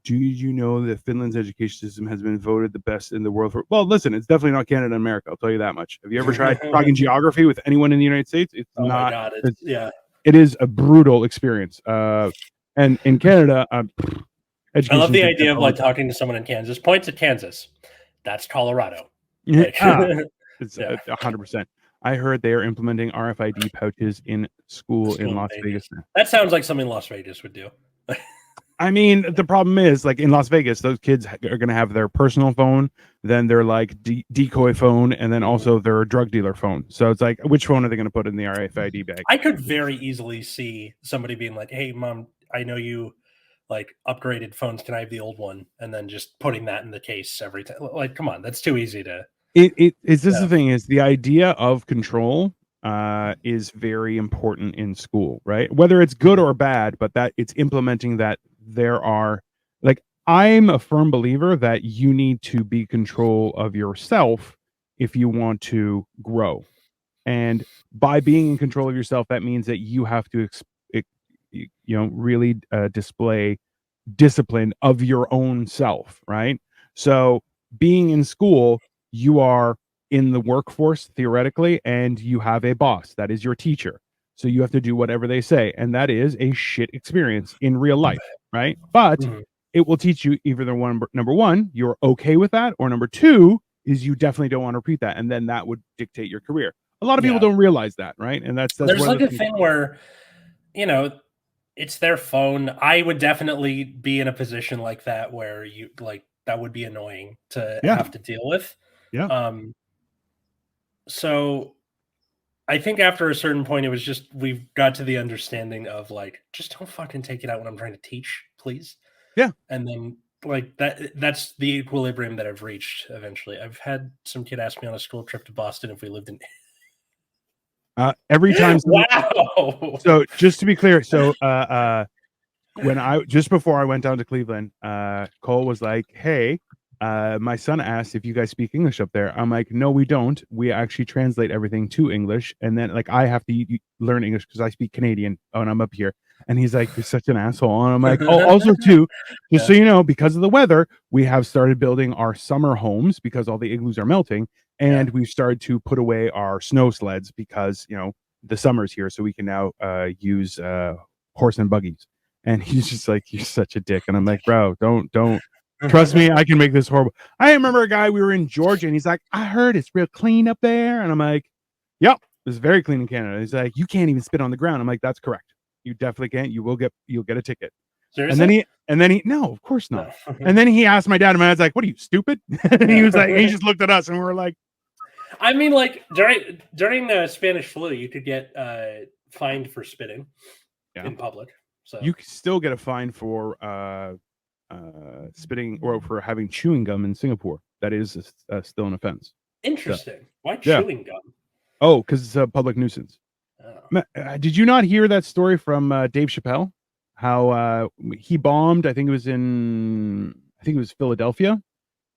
S2: Do you know that Finland's education system has been voted the best in the world for? Well, listen, it's definitely not Canada and America. I'll tell you that much. Have you ever tried talking geography with anyone in the United States? It's not.
S1: My God,
S2: it is a brutal experience. And in Canada,
S1: I love the idea of like talking to someone in Kansas. Points at Kansas. That's Colorado. Like,
S2: it's 100%. I heard they are implementing RFID pouches in school in Las Vegas now.
S1: That sounds like something Las Vegas would do.
S2: I mean, the problem is, like in Las Vegas, those kids are going to have their personal phone, then their like decoy phone, and then also their drug dealer phone. So it's like, which phone are they going to put in the RFID bag?
S1: I could very easily see somebody being like, "Hey, mom, I know you like upgraded phones. Can I have the old one?" And then just putting that in the case every time. Like, come on, that's too easy to.
S2: It's just the thing is the idea of control is very important in school, right? Whether it's good or bad, but that it's implementing that there are like I'm a firm believer that you need to be control of yourself if you want to grow. And by being in control of yourself, that means that you have to really display discipline of your own self, right? So being in school, you are in the workforce theoretically, and you have a boss that is your teacher. So you have to do whatever they say, and that is a shit experience in real life, right? But it will teach you either number one, you're okay with that, or number two is you definitely don't want to repeat that, and then that would dictate your career. A lot of people don't realize that, right? And that's
S1: there's like a thing where, it's their phone. I would definitely be in a position like that where you like that would be annoying to have to deal with.
S2: Yeah.
S1: So I think after a certain point, it was just we've got to the understanding of like, just don't fucking take it out when I'm trying to teach, please.
S2: Yeah.
S1: And then like that's the equilibrium that I've reached eventually. I've had some kid ask me on a school trip to Boston if we lived in
S2: every time.
S1: Wow.
S2: So just to be clear, so when just before I went down to Cleveland, Cole was like, "Hey, my son asked if you guys speak English up there." I'm like, "No, we don't. We actually translate everything to English, and then like I have to learn English because I speak Canadian when I'm up here." And he's like, "You're such an asshole." And I'm like, "Oh, also too, just so you know, because of the weather, we have started building our summer homes because all the igloos are melting, and we've started to put away our snow sleds because the summer's here, so we can now use horse and buggies." And he's just like, "You're such a dick." And I'm like, "Bro, don't trust me. I can make this horrible." I remember a guy, we were in Georgia, and he's like, "I heard it's real clean up there." And I'm like, "Yep, it's very clean in Canada." He's like, "You can't even spit on the ground." I'm like, "That's correct. You definitely can't. You'll get a ticket."
S1: Seriously?
S2: And then he no, of course not. No. And then he asked my dad, and my dad's like, "What are you, stupid?" And he was like, he just looked at us, and we were like,
S1: I mean, like during the Spanish flu, you could get fined for spitting in public. So
S2: you could still get a fine for spitting or for having chewing gum in Singapore. That is still an offense.
S1: Interesting. So, why chewing gum?
S2: Oh, because it's a public nuisance. Did you not hear that story from Dave Chappelle? How he bombed? I think it was Philadelphia,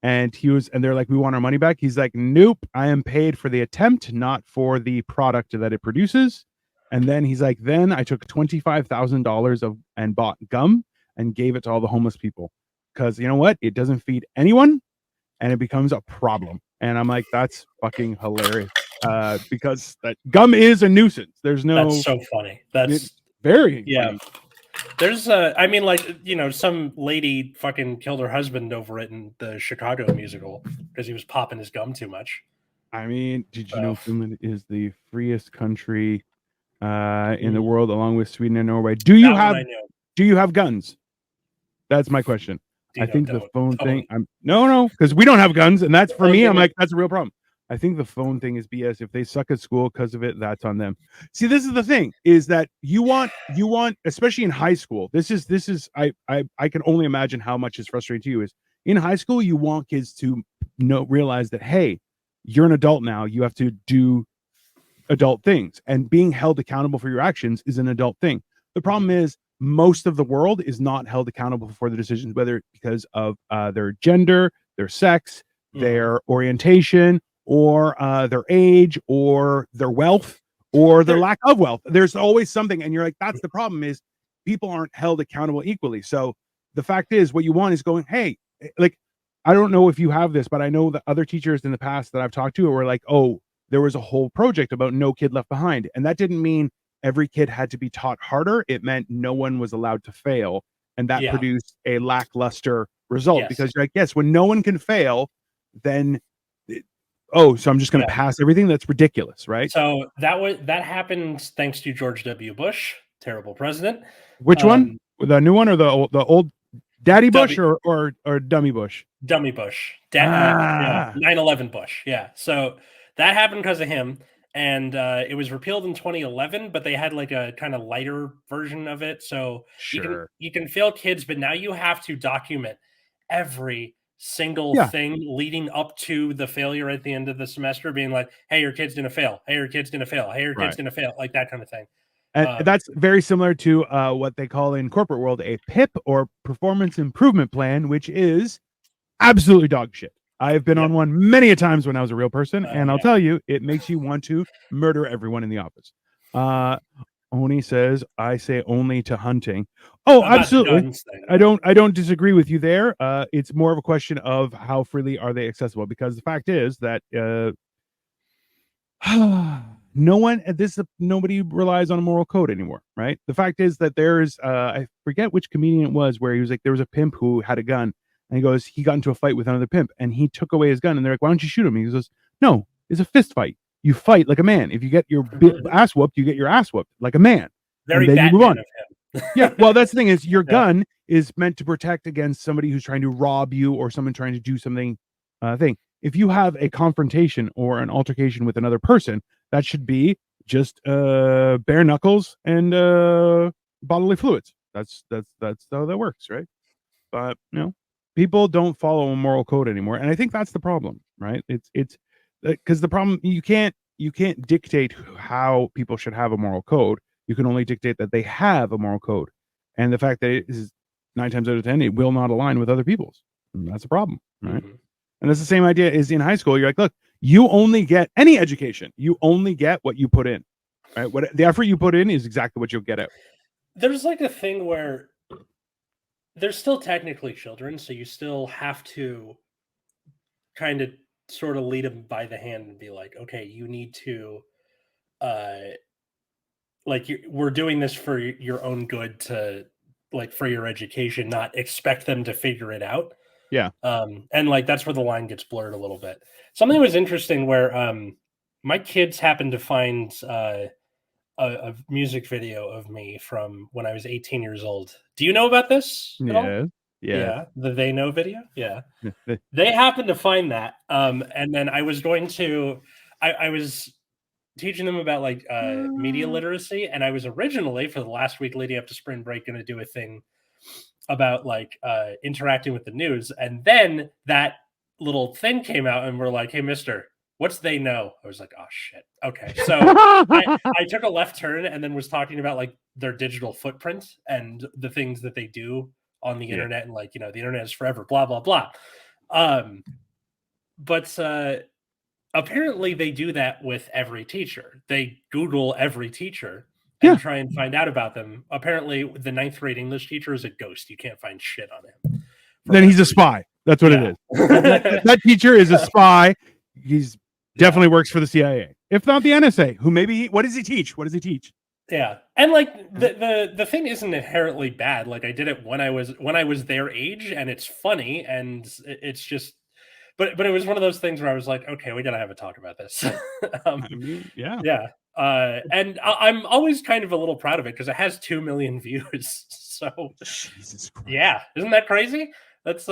S2: and they're like, "We want our money back." He's like, "Nope, I am paid for the attempt, not for the product that it produces." And then he's like, "Then I took $25,000 and bought gum and gave it to all the homeless people because you know what? It doesn't feed anyone, and it becomes a problem." And I'm like, "That's fucking hilarious." Because that gum is a nuisance. That's
S1: so funny. That's
S2: very funny.
S1: There's I mean, like, some lady fucking killed her husband over it in the Chicago musical because he was popping his gum too much.
S2: I mean, did you know Finland is the freest country in the world, along with Sweden and Norway. Do you have guns? That's my question.
S1: Dino,
S2: I think the phone
S1: don't.
S2: thing. No, because we don't have guns, and that's for me. I'm
S1: me.
S2: like, that's a real problem. I think the phone thing is BS. If they suck at school because of it, that's on them. See, this is the thing: is that you want, especially in high school. This is. I can only imagine how much is frustrating to you. Is in high school, you want kids to realize that, hey, you're an adult now. You have to do adult things, and being held accountable for your actions is an adult thing. The problem is most of the world is not held accountable for their decisions, whether because of their gender, their sex, their orientation, or their age, or their wealth, or their lack of wealth. There's always something, and you're like, that's the problem, is people aren't held accountable equally. So the fact is, what you want is going, hey, like, I don't know if you have this, but I know that other teachers in the past that I've talked to were like, oh, there was a whole project about no kid left behind. And that didn't mean every kid had to be taught harder. It meant no one was allowed to fail. And that produced a lackluster result. Because you're like, yes, when no one can fail, then so I'm just going to pass everything. That's ridiculous, right?
S1: So that happened thanks to George W. Bush, terrible president.
S2: Which one? The new one or the old Daddy Bush or Dummy Bush?
S1: Dummy Bush. 9/11 Bush. Yeah. So that happened because of him, and it was repealed in 2011, but they had like a kind of lighter version of it. So you can fail kids, but now you have to document every single thing leading up to the failure at the end of the semester, being like, hey, your kid's gonna fail. Hey, your kid's gonna fail. Hey, your kid's gonna fail. Like that kind of thing.
S2: And that's very similar to what they call in corporate world a PIP, or performance improvement plan, which is absolutely dog shit. I've been on one many a times when I was a real person, and I'll tell you, it makes you want to murder everyone in the office. Oni says, I say only to hunting. Oh, absolutely. I don't disagree with you there. It's more of a question of how freely are they accessible, because the fact is that nobody relies on a moral code anymore, right? The fact is that there's I forget which comedian it was, where he was like, there was a pimp who had a gun, and he got into a fight with another pimp, and he took away his gun, and they're like, why don't you shoot him? He goes, no, it's a fist fight. You fight like a man. If you get your ass whooped, you get your ass whooped like a man.
S1: Very and then you move on. Of him.
S2: Yeah, well, that's the thing is, your gun is meant to protect against somebody who's trying to rob you, or someone trying to do something thing. If you have a confrontation or an altercation with another person, that should be just bare knuckles and bodily fluids. That's how that works, right? But people don't follow a moral code anymore, and I think that's the problem, right? It's because the problem, you can't dictate how people should have a moral code. You can only dictate that they have a moral code, and the fact that it is 9 times out of 10 it will not align with other people's. And that's a problem, right? And that's the same idea is in high school. You're like, look, you only get any education. You only get what you put in, right? What the effort you put in is exactly what you'll get out.
S1: There's like a thing where they're still technically children, so you still have to kind of sort of lead them by the hand and be like, okay, you need to, we're doing this for your own good, to like for your education, not expect them to figure it out.
S2: Yeah.
S1: And like that's where the line gets blurred a little bit. Something was interesting where my kids happened to find a music video of me from when I was 18 years old. Do you know about this at all? Yeah. The They Know video? Yeah. They happened to find that. And then I was going to I was teaching them about like media literacy, and I was originally, for the last week leading up to spring break, going to do a thing about like interacting with the news, and then that little thing came out and we're like, hey, mister, what's They Know? I was like, oh shit, okay. So I took a left turn and then was talking about like their digital footprint and the things that they do on the internet, and like, the internet is forever, blah blah blah. But apparently they do that with every teacher. They Google every teacher and try and find out about them. Apparently, the 9th grade English teacher is a ghost. You can't find shit on him.
S2: Then he's a spy. That's what it is. That teacher is a spy. He's definitely works for the CIA, if not the NSA. Who maybe? What does he teach? What does he teach?
S1: Yeah, and like the thing isn't inherently bad. Like I did it when I was their age, and it's funny, and it's just. But it was one of those things where I was like, okay, we gotta have a talk about this. Yeah. And I'm always kind of a little proud of it because it has 2 million views. So
S2: Jesus Christ.
S1: Yeah, isn't that crazy? That's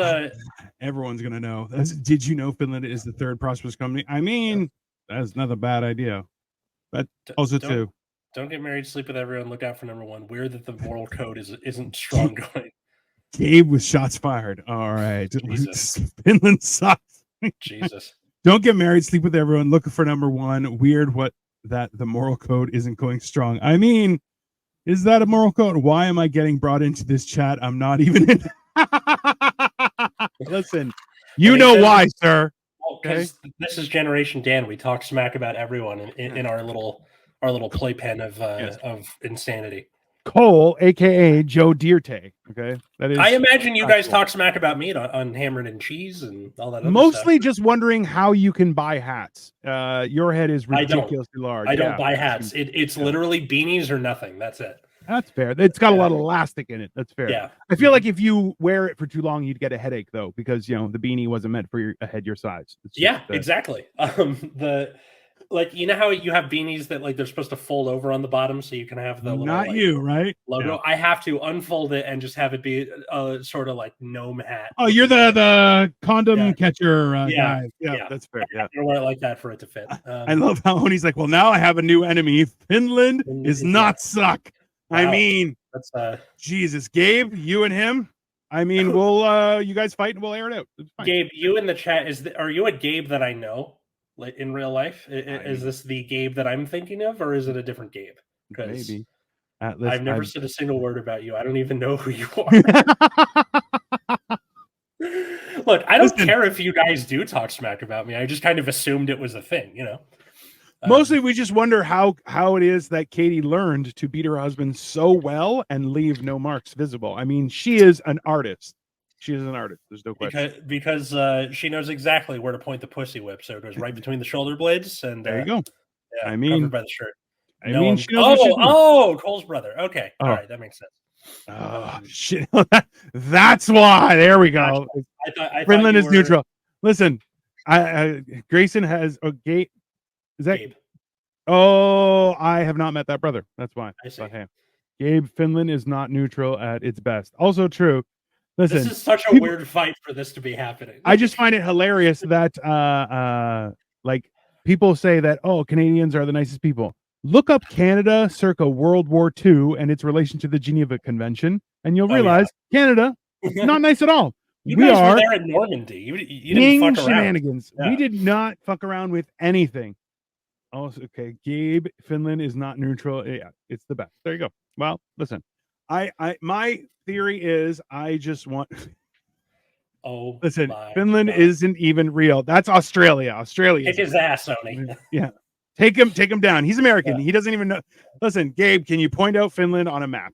S2: everyone's gonna know. Did you know Finland is the third prosperous company? I mean, that's not a bad idea. But also too,
S1: don't get married, sleep with everyone. Look out for number one. Weird that the moral code isn't strong going.
S2: Gabe with shots fired. All right,
S1: Jesus.
S2: Finland sucks.
S1: Jesus.
S2: Don't get married, sleep with everyone. Looking for number one. Weird that the moral code isn't going strong. I mean, is that a moral code? Why am I getting brought into this chat? I'm not even in. Listen, you know why, sir.
S1: Because this is Generation Dan. We talk smack about everyone in our little playpen of insanity.
S2: Cole, aka Joe Dierte. Okay, that is.
S1: I imagine you guys talk smack about me on Hammered and Cheese and all that.
S2: Mostly just wondering how you can buy hats. Your head is ridiculously large.
S1: I don't buy hats. It's literally beanies or nothing. That's it.
S2: That's fair. It's got a lot of elastic in it. That's fair.
S1: Yeah.
S2: I feel like if you wear it for too long, you'd get a headache though, because the beanie wasn't meant for a head your size.
S1: Exactly. Like, you know how you have beanies that like they're supposed to fold over on the bottom so you can have the little,
S2: right?
S1: Logo.
S2: Yeah.
S1: I have to unfold it and just have it be a sort of like gnome hat.
S2: Oh, you're the condom catcher guy. Yeah, that's fair. Yeah,
S1: I wear it like that for it to fit.
S2: I love how Oni's like, well, now I have a new enemy. Finland is not suck. Wow. I mean, that's Jesus, Gabe, you and him. I mean, we'll you guys fight and we'll air it out.
S1: Gabe, you in the chat are you a Gabe that I know? Like in real life, is this the Gabe that I'm thinking of, or is it a different Gabe? Because
S2: maybe
S1: I've never said a single word about you. I don't even know who you are. Look, I don't care if you guys do talk smack about me. I just kind of assumed it was a thing,
S2: Mostly, we just wonder how it is that Katie learned to beat her husband so well and leave no marks visible. I mean, she is an artist. She is an artist. There's no question.
S1: Because she knows exactly where to point the pussy whip, so it goes right between the shoulder blades. And
S2: there you go.
S1: Yeah,
S2: I mean,
S1: covered by the shirt.
S2: I mean, she knows
S1: Cole's brother. Okay, all right, that makes sense.
S2: Oh shit! That's why. There we go. I Finland is neutral. Listen, Grayson has a gate. Is that? Gabe. Oh, I have not met that brother. That's why.
S1: I see.
S2: But, hey, Gabe, Finland is not neutral at its best. Also true. Listen,
S1: this is such a weird fight for this to be happening.
S2: I just find it hilarious that like people say that Canadians are the nicest people. Look up Canada circa World War II and its relation to the Geneva Convention, and you'll realize Canada not nice at all.
S1: We guys were there in Normandy. You didn't fuck around.
S2: Shenanigans. Yeah. We did not fuck around with anything. Also, okay, Gabe, Finland is not neutral. Yeah, it's the best. There you go. Well, listen, my theory is I just want. Listen, Finland isn't even real. That's Australia. Australia.
S1: Kick his ass, Oni.
S2: Yeah, take him down. He's American. Yeah. He doesn't even know. Listen, Gabe, can you point out Finland on a map?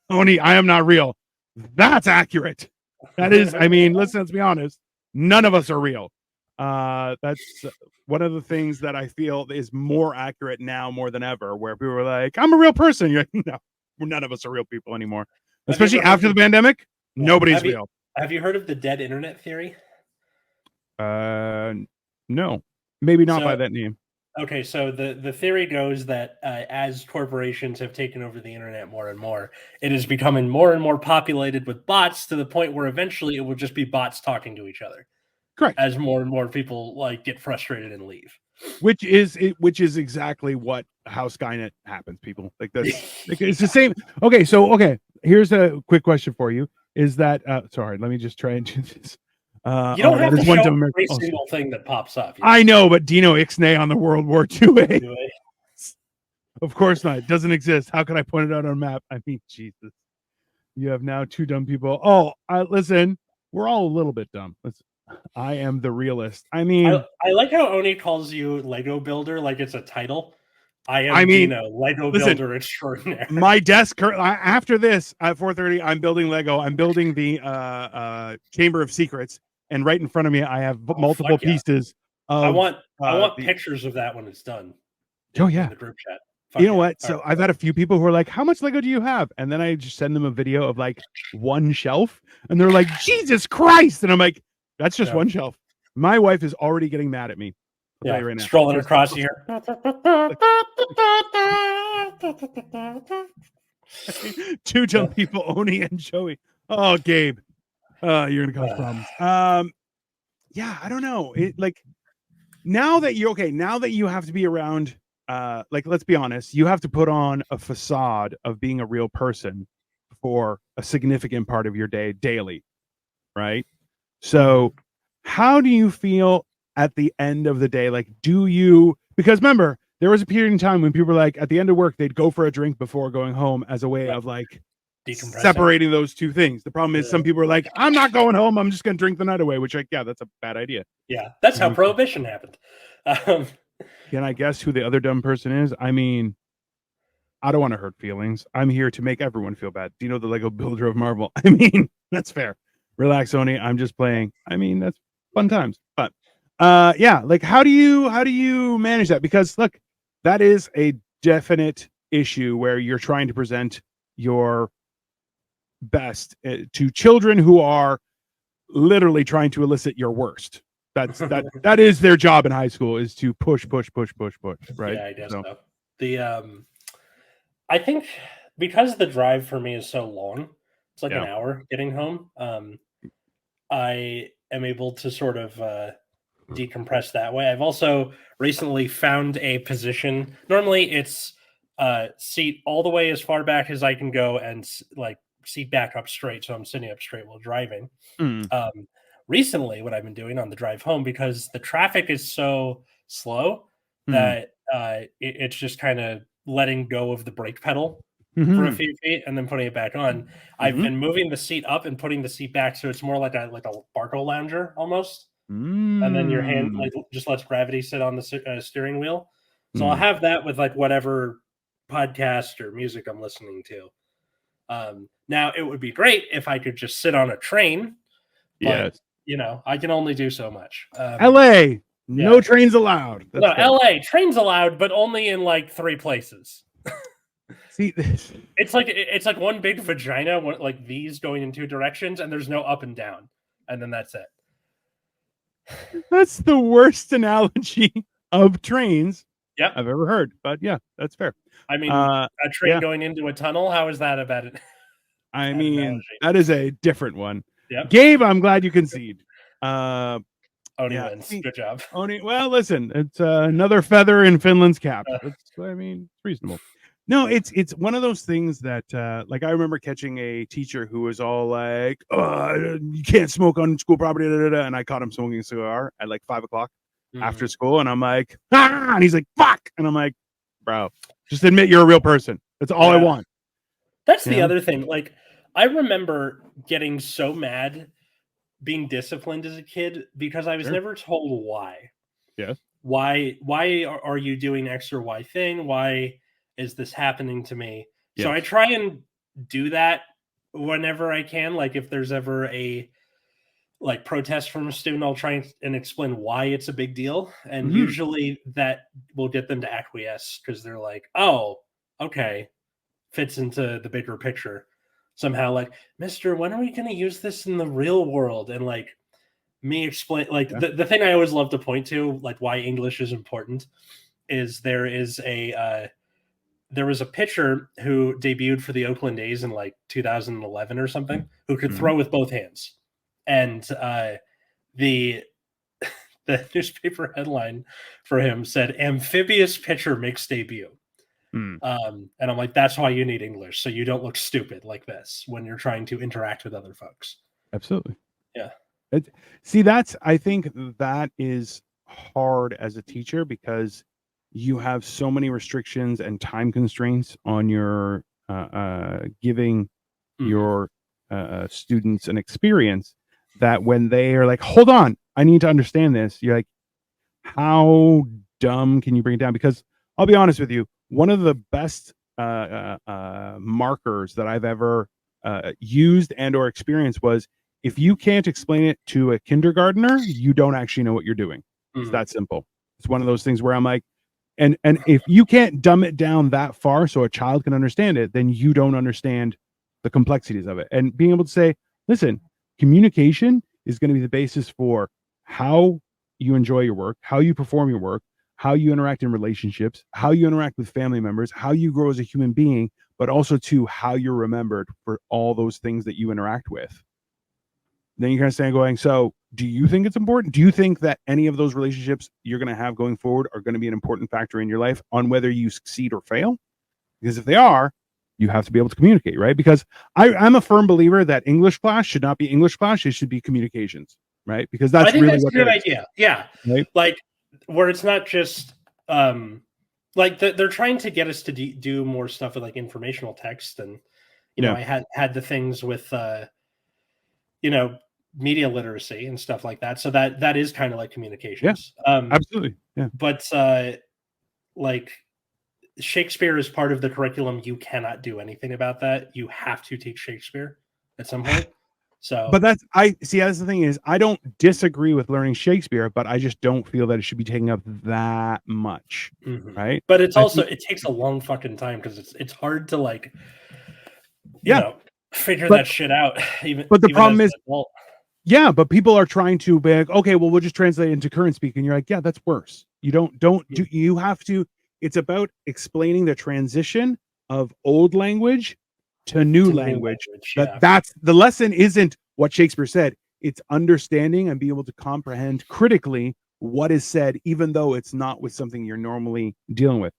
S2: Oni, I am not real. That's accurate. That is. I mean, listen. Let's be honest. None of us are real. That's one of the things that I feel is more accurate now more than ever, where people are like, I'm a real person. You're like, no, none of us are real people anymore. Especially after the pandemic, nobody's real.
S1: Have you heard of the dead internet theory?
S2: No, maybe not by that name.
S1: Okay, so the theory goes that as corporations have taken over the internet more and more, it is becoming more and more populated with bots to the point where eventually it will just be bots talking to each other.
S2: Correct.
S1: As more and more people like get frustrated and leave.
S2: Which is exactly how Skynet happens, people. Like that's like, it's the same. Okay, so here's a quick question for you. Is that sorry, let me just try and do this.
S1: You don't have to show every single thing that pops up.
S2: I know, but Dino Ixnay on the World War II. Of course not. It doesn't exist. How can I point it out on a map? I mean, Jesus. You have now two dumb people. Listen, we're all a little bit dumb. I am the realist. I mean,
S1: I like how Oni calls you Lego Builder like it's a title. Dino, Lego Builder extraordinaire.
S2: My desk after this at 4:30, I'm building Lego. I'm building the Chamber of Secrets, and right in front of me, I have multiple pieces.
S1: I want pictures of that when it's done.
S2: In the
S1: group chat.
S2: You know what? So I've had a few people who are like, how much Lego do you have? And then I just send them a video of like one shelf, and they're like, Jesus Christ! And I'm like, that's just one shelf. My wife is already getting mad at me I'll tell you right now.
S1: Strolling across here.
S2: Two dumb people, Oni and Joey. Oh, Gabe. You're gonna cause problems. Yeah, I don't know. Now that you have to be around, let's be honest, you have to put on a facade of being a real person for a significant part of your day daily, right? So how do you feel at the end of the day? Like, because remember, there was a period in time when people were like, at the end of work, they'd go for a drink before going home as a way of like separating those two things. The problem is some people are like, I'm not going home. I'm just going to drink the night away, which that's a bad idea.
S1: Yeah, that's how Prohibition happened.
S2: Can I guess who the other dumb person is? I mean, I don't want to hurt feelings. I'm here to make everyone feel bad. Dino, the Lego builder of Marvel. I mean, that's fair. Relax, Oni. I'm just playing. I mean, that's fun times. But yeah, like how do you manage that? Because look, that is a definite issue where you're trying to present your best to children who are literally trying to elicit your worst. That is their job in high school, is to push, right?
S1: Yeah, I guess so. I think because the drive for me is so long, it's like an hour getting home. I am able to sort of decompress that way. I've also recently found a position. Normally, it's seat all the way as far back as I can go, and like seat back up straight, so I'm sitting up straight while driving. Recently, what I've been doing on the drive home, because the traffic is so slow that it's just kind of letting go of the brake pedal for a few feet and then putting it back on. I've been moving the seat up and putting the seat back, so it's more like a Barco lounger almost. And then your hand just lets gravity sit on the steering wheel. So I'll have that with like whatever podcast or music I'm listening to. Now it would be great if I could just sit on a train. But, I can only do so much.
S2: LA, no trains allowed.
S1: No, LA, trains allowed, but only in like 3 places.
S2: See,
S1: it's like one big vagina, like these going in 2 directions, and there's no up and down, and then that's it.
S2: That's the worst analogy of trains I've ever heard. But yeah, that's fair.
S1: I mean, a train going into a tunnel, how is that about it?
S2: I mean, analogy? That is a different one.
S1: Yep.
S2: Gabe, I'm glad you concede.
S1: Oni wins. Good job.
S2: Oni, well, listen, it's another feather in Finland's cap. I mean, it's reasonable. No, it's one of those things that, like, I remember catching a teacher who was all like, you can't smoke on school property, and I caught him smoking a cigar at like 5 o'clock after school, and I'm like, and he's like, fuck, and I'm like, bro, just admit you're a real person. That's all I want.
S1: That's the other thing. Like, I remember getting so mad being disciplined as a kid because I was never told why.
S2: Yes.
S1: Why are you doing X or Y thing? Why is this happening to me? Yes. So I try and do that whenever I can. Like if there's ever a protest from a student, I'll try and explain why it's a big deal. And usually that will get them to acquiesce because they're like, oh, okay, fits into the bigger picture. Somehow, like, Mister, when are we going to use this in the real world? And like me explain, like the thing I always love to point to, like why English is important, is there was a pitcher who debuted for the Oakland A's in like 2011 or something, who could throw with both hands, and the newspaper headline for him said "Amphibious pitcher makes debut." And I'm like, that's why you need English, so you don't look stupid like this when you're trying to interact with other folks.
S2: Absolutely.
S1: Yeah.
S2: I think that is hard as a teacher because you have so many restrictions and time constraints on your giving your students an experience that when they are like, hold on, I need to understand this. You're like, how dumb can you bring it down? Because I'll be honest with you, one of the best markers that I've ever used and or experienced was if you can't explain it to a kindergartner, you don't actually know what you're doing. It's that simple. It's one of those things where I'm like, and if you can't dumb it down that far so a child can understand it, then you don't understand the complexities of it. And being able to say, listen, communication is going to be the basis for how you enjoy your work, how you perform your work, how you interact in relationships, how you interact with family members, how you grow as a human being, but also to how you're remembered for all those things that you interact with. Then you kind of stand going, so do you think it's important? Do you think that any of those relationships you're going to have going forward are going to be an important factor in your life on whether you succeed or fail? Because if they are, you have to be able to communicate, right? Because I'm a firm believer that English class should not be English class. It should be communications, right? Because that's really what
S1: a good idea. Yeah.
S2: Right?
S1: Like where it's not just like they're trying to get us to do more stuff with like informational text. And, you know, I had the things with, you know, media literacy and stuff like that. So that is kind of like communications.
S2: Absolutely. Yeah.
S1: But like Shakespeare is part of the curriculum. You cannot do anything about that. You have to teach Shakespeare at some point. So,
S2: but that's the thing is, I don't disagree with learning Shakespeare, but I just don't feel that it should be taking up that much, right?
S1: But it's also it takes a long fucking time because it's hard to like, you know, figure that shit out.
S2: But the problem is, but people are trying to be like, okay, well, we'll just translate it into current speak, and you're like, yeah, that's worse. You don't do. You have to. It's about explaining the transition of old language to new language. That's the lesson. Isn't what Shakespeare said. It's understanding and be able to comprehend critically what is said, even though it's not with something you're normally dealing with.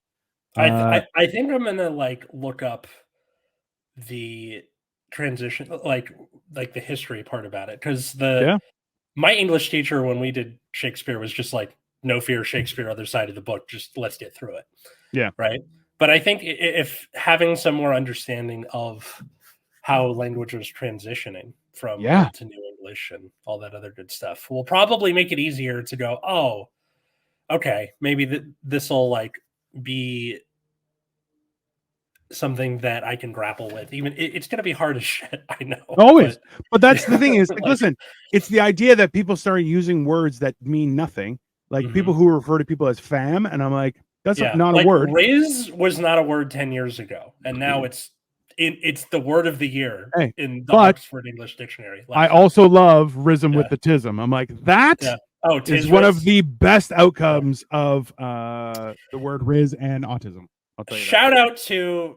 S1: I think I'm gonna like look up the transition, like the history part about it, because my English teacher when we did Shakespeare was just like, no fear, Shakespeare, other side of the book, just let's get through it.
S2: Yeah.
S1: Right. But I think if having some more understanding of how language was transitioning from old to new English and all that other good stuff will probably make it easier to go, oh, okay, maybe this will like be something that I can grapple with. Even it's going to be hard as shit, I know.
S2: Always. But that's the thing is, like, listen, it's the idea that people start using words that mean nothing. Like people who refer to people as fam, and I'm like, that's not a word.
S1: Riz was not a word 10 years ago, and now it's the word of the year in the Oxford English Dictionary.
S2: I also love Rism with the Tism. I'm like, that is one of the best outcomes of the word Riz and autism. I'll tell you
S1: Shout out to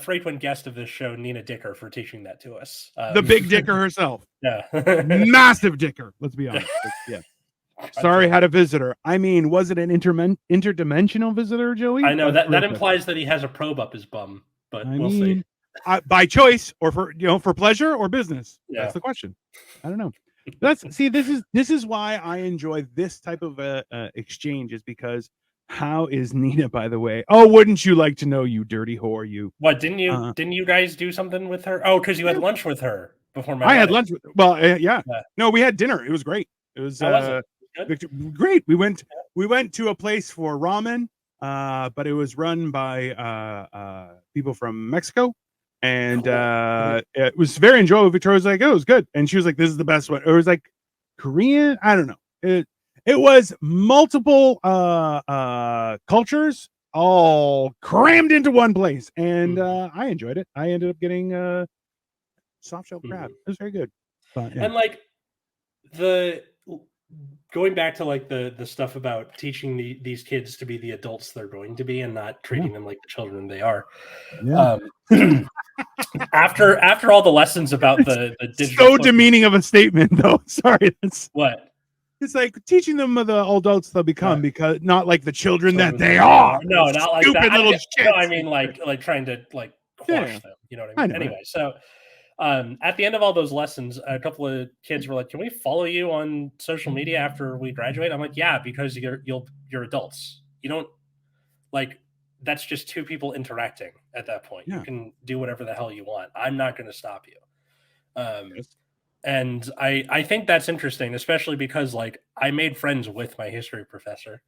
S1: frequent guest of this show, Nina Dicker, for teaching that to us.
S2: The big Dicker herself.
S1: Yeah.
S2: Massive Dicker. Let's be honest. Yeah. Sorry, had a visitor. I mean, was it an interdimensional visitor, Joey?
S1: I know that implies that he has a probe up his bum, but we'll see.
S2: By choice or for pleasure or business.
S1: Yeah.
S2: That's the question. I don't know. This is why I enjoy this type of exchange, is because how is Nina, by the way? Oh, wouldn't you like to know, you dirty whore? You
S1: what? Didn't you guys do something with her? Oh, because you had lunch with her before my.
S2: I had lunch with. Well, no, we had dinner. It was great. It was great. We went to a place for ramen, but it was run by people from Mexico, and it was very enjoyable. Victoria was like, "Oh, it was good," and she was like, "This is the best one." It was like Korean. I don't know. It was multiple cultures all crammed into one place, and I enjoyed it. I ended up getting soft shell crab. It was very good. But,
S1: and like going back to like the stuff about teaching these kids to be the adults they're going to be and not treating them like the children they are.
S2: Yeah.
S1: After all the lessons about the digital
S2: so demeaning of a statement, though. Sorry, that's
S1: what.
S2: It's like teaching them the adults they'll become, because not like the children that they are.
S1: No, not like that.
S2: Little
S1: no, I mean like trying to like quash them. You know what I mean? Anyway, so at the end of all those lessons, a couple of kids were like, "Can we follow you on social media after we graduate?" I'm like, "Yeah, because you're adults. You don't like that's just two people interacting at that point. You can do whatever the hell you want. I'm not going to stop you." And I think that's interesting, especially because like I made friends with my history professor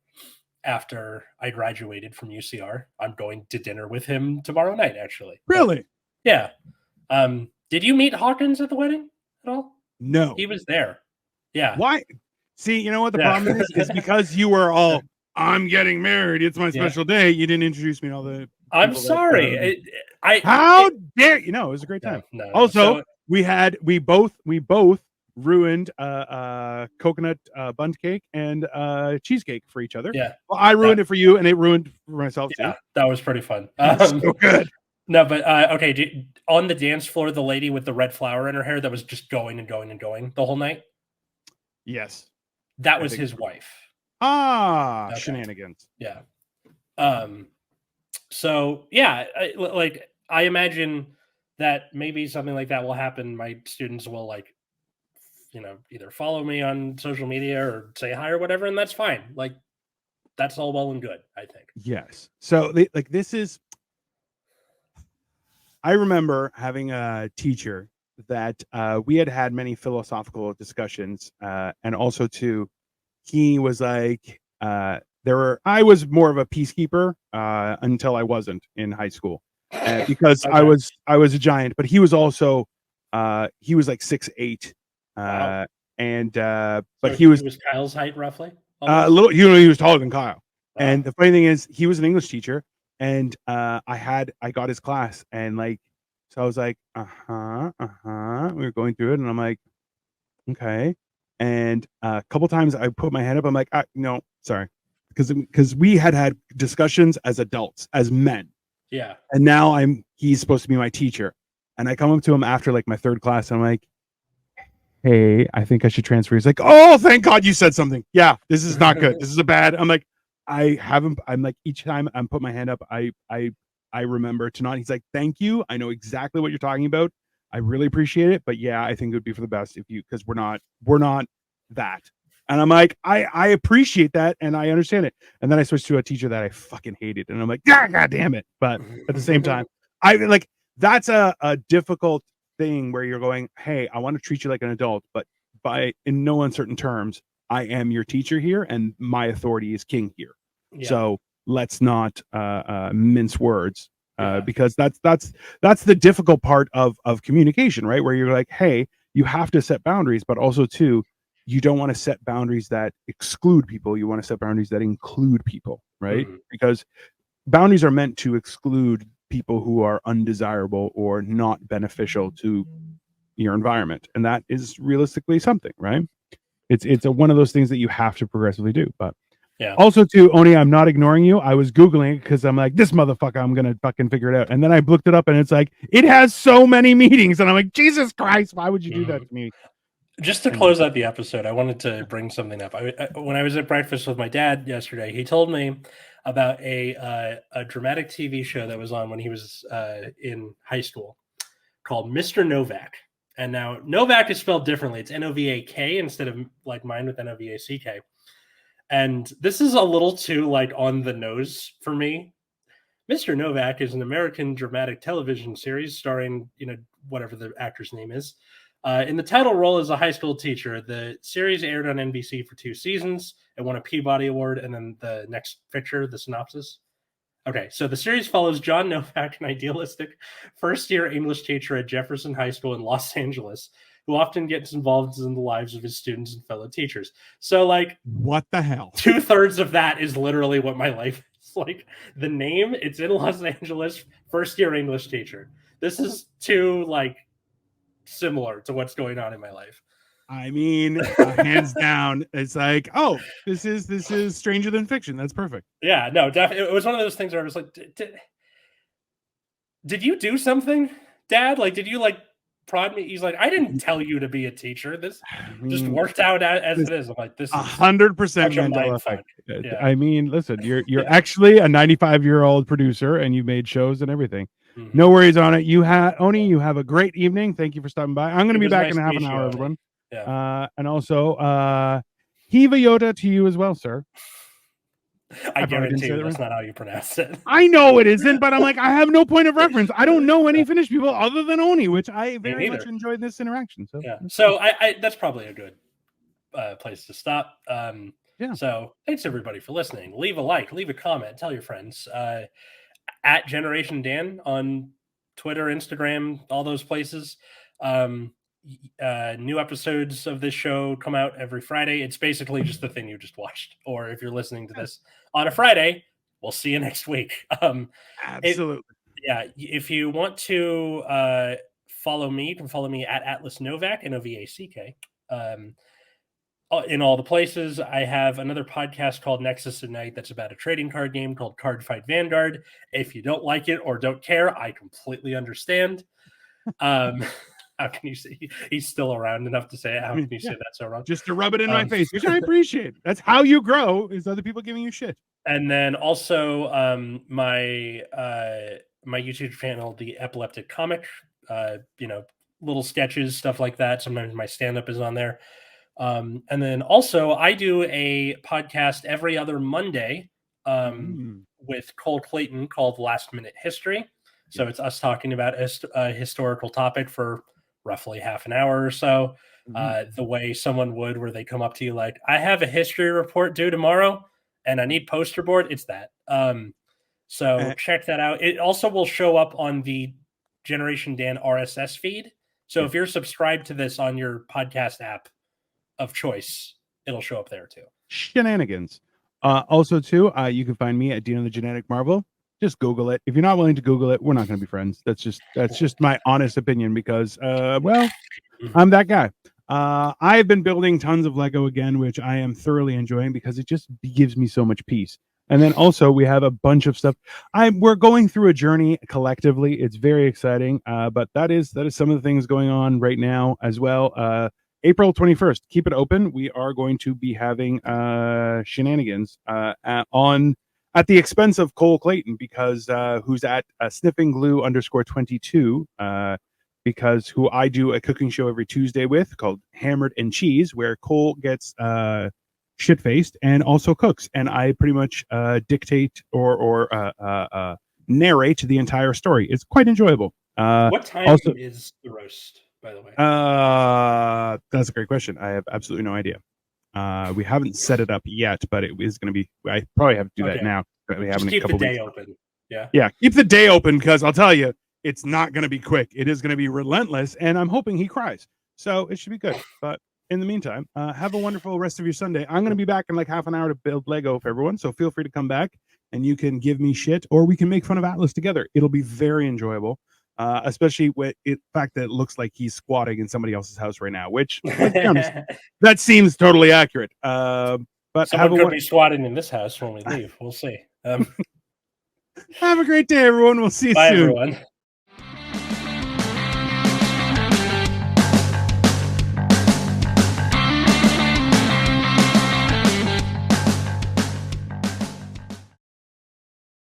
S1: after I graduated from UCR. I'm going to dinner with him tomorrow night, actually.
S2: Really?
S1: Yeah. Did you meet Hawkins at the wedding at all?
S2: No.
S1: He was there. Yeah.
S2: Why? See, you know what the problem is because you were all, I'm getting married. It's my special day. You didn't introduce me to all the.
S1: I'm sorry.
S2: How dare you? No, it was a great time.
S1: No,
S2: also, we both ruined coconut bundt cake and cheesecake for each other.
S1: Yeah.
S2: Well, I ruined it for you, and it ruined for myself too.
S1: Yeah, that was pretty fun.
S2: So good.
S1: No, but okay. On the dance floor, the lady with the red flower in her hair that was just going and going and going the whole night.
S2: Yes,
S1: That
S2: I
S1: was
S2: think
S1: his wife. Okay.
S2: Shenanigans.
S1: Yeah. So yeah, I imagine that maybe something like that will happen. My students will either follow me on social media or say hi or whatever, and that's fine. Like that's all well and good, I think.
S2: Yes. So this is. I remember having a teacher that we had many philosophical discussions, and also too, he was like, I was more of a peacekeeper until I wasn't in high school, because
S1: Okay.
S2: I was a giant, but he was also he was like 6'8",
S1: Wow.
S2: and but
S1: So
S2: he
S1: he
S2: was
S1: was Kyle's height, roughly,
S2: a
S1: almost.
S2: little, he was taller than Kyle.
S1: Wow.
S2: And the funny thing is, he was an English teacher, and I got his class, and like, so I was like, we were going through it, and I'm like, okay. And a couple times I put my hand up, I'm like, no, sorry, because we had discussions as adults, as men,
S1: Yeah.
S2: and now he's supposed to be my teacher, and I come up to him after like my third class, and I'm like, hey, I think I should transfer. He's like, oh, thank God you said something. Yeah, this is not good. This is a bad. I'm like, I'm like, each time I'm put my hand up, I remember to not. He's like, thank you. I know exactly what you're talking about. I really appreciate it. But yeah, I think it would be for the best if you, because we're not that. And I'm like, I appreciate that and I understand it. And then I switched to a teacher that I fucking hated. And I'm like, God damn it. But at the same time, I like, that's a difficult thing where you're going, hey, I want to treat you like an adult, but in no uncertain terms, I am your teacher here and my authority is king here.
S1: Yeah.
S2: So let's not mince words,
S1: Yeah.
S2: because that's the difficult part of communication, right? Where you're like, hey, you have to set boundaries, but also too, you don't want to set boundaries that exclude people. You want to set boundaries that include people, right?
S1: Mhm.
S2: Because boundaries are meant to exclude people who are undesirable or not beneficial to your environment, and that is realistically something, right? It's one of those things that you have to progressively do. But
S1: Yeah.
S2: also too, Oni, I'm not ignoring you. I was googling it because I'm like, this motherfucker, I'm gonna fucking figure it out. And then I looked it up, and it's like, it has so many meetings, and I'm like, Jesus Christ, why would you do that to me?
S1: Just to
S2: Anyway.
S1: close out the episode, I wanted to bring something up. When I was at breakfast with my dad yesterday, he told me about a dramatic TV show that was on when he was in high school called Mr. Novak. And now Novak is spelled differently. It's Novak instead of like mine with Novack. And this is a little too like on the nose for me. Mr. Novak is an American dramatic television series starring, whatever the actor's name is. In the title role as a high school teacher, the series aired on NBC for 2 seasons. It won a Peabody Award, and then the next picture, the synopsis. Okay, so the series follows John Novak, an idealistic first-year English teacher at Jefferson High School in Los Angeles, who often gets involved in the lives of his students and fellow teachers. So, like,
S2: what the hell?
S1: 2/3 of that is literally what my life is like. The name, it's in Los Angeles, first-year English teacher. This is too, like, similar to what's going on in my life.
S2: I mean, hands down, it's like, oh, this is stranger than fiction. That's perfect.
S1: Yeah, no, definitely. It was one of those things where I was like, did you do something, Dad? Like, did you like prod me? He's like, I didn't tell you to be a teacher. This just worked out as it is. I'm like, this is
S2: 100%
S1: such a
S2: Mandela
S1: mindfuck.
S2: effect.
S1: Yeah.
S2: I mean, listen, you're actually a 95-year-old producer, and you made shows and everything.
S1: Mm-hmm.
S2: No worries on it. Oni, you have a great evening. Thank you for stopping by. I'm going to be back
S1: nice
S2: in half an
S1: you,
S2: hour,
S1: Oni.
S2: everyone.
S1: Yeah.
S2: And also, Hiva Yoda to you as well, sir.
S1: I guarantee you that's not how you pronounce it.
S2: I know it isn't, but I'm like, I have no point of reference. I don't know any Finnish people other than Oni, which I very much enjoyed this interaction. So
S1: yeah, so I that's probably a good place to stop.
S2: Yeah.
S1: So thanks everybody for listening. Leave a like, leave a comment, tell your friends. At Generation Dan on Twitter, Instagram, all those places. New episodes of this show come out every Friday. It's basically just the thing you just watched. Or if you're listening to this on a Friday, we'll see you next week.
S2: Absolutely.
S1: If you want to follow me, you can follow me at Atlas Novak, Novack. in all the places. I have another podcast called Nexus at Night that's about a trading card game called Card Fight Vanguard. If you don't like it or don't care, I completely understand. How can you say he's still around enough to say it? How can you say that so wrong?
S2: Just to rub it in my face, which I appreciate. That's how you grow, is other people giving you shit.
S1: And then also my YouTube channel, The Epileptic Comic, little sketches, stuff like that. Sometimes my stand-up is on there. And then also I do a podcast every other Monday with Cole Clayton called Last Minute History. So it's us talking about a historical topic for roughly half an hour or so, the way someone would, where they come up to you like, I have a history report due tomorrow and I need poster board. It's that. So check that out. It also will show up on the Generation Dan RSS feed. So if you're subscribed to this on your podcast app of choice, it'll show up there too.
S2: Shenanigans. Also too, you can find me at Dino the Genetic Marvel. Just Google it. If you're not willing to Google it, we're not going to be friends. That's just my honest opinion, because I'm that guy. I've been building tons of Lego again, which I am thoroughly enjoying because it just gives me so much peace. And then also we have a bunch of stuff. We're going through a journey collectively. It's very exciting. But that is some of the things going on right now as well. April 21st, keep it open. We are going to be having shenanigans at the expense of Cole Clayton, because who's at sniffing glue _22, because who I do a cooking show every Tuesday with called Hammered and Cheese, where Cole gets shit-faced and also cooks, and I pretty much dictate or narrate the entire story. It's quite enjoyable.
S1: What time is the roast, by the way?
S2: That's a great question. I have absolutely no idea. We haven't set it up yet, but it is going to be. I probably have to do that now. We haven't.
S1: Keep the day open.
S2: Yeah. Keep the day open, because I'll tell you, it's not going to be quick. It is going to be relentless, and I'm hoping he cries. So it should be good. But in the meantime, have a wonderful rest of your Sunday. I'm going to be back in like half an hour to build Lego for everyone. So feel free to come back, and you can give me shit, or we can make fun of Atlas together. It'll be very enjoyable. Especially with the fact that it looks like he's squatting in somebody else's house right now, which, let's be honest, that seems totally accurate. But
S1: someone could be squatting in this house when we leave. We'll see.
S2: Have a great day, everyone. We'll see you
S1: soon.
S2: Bye,
S1: everyone.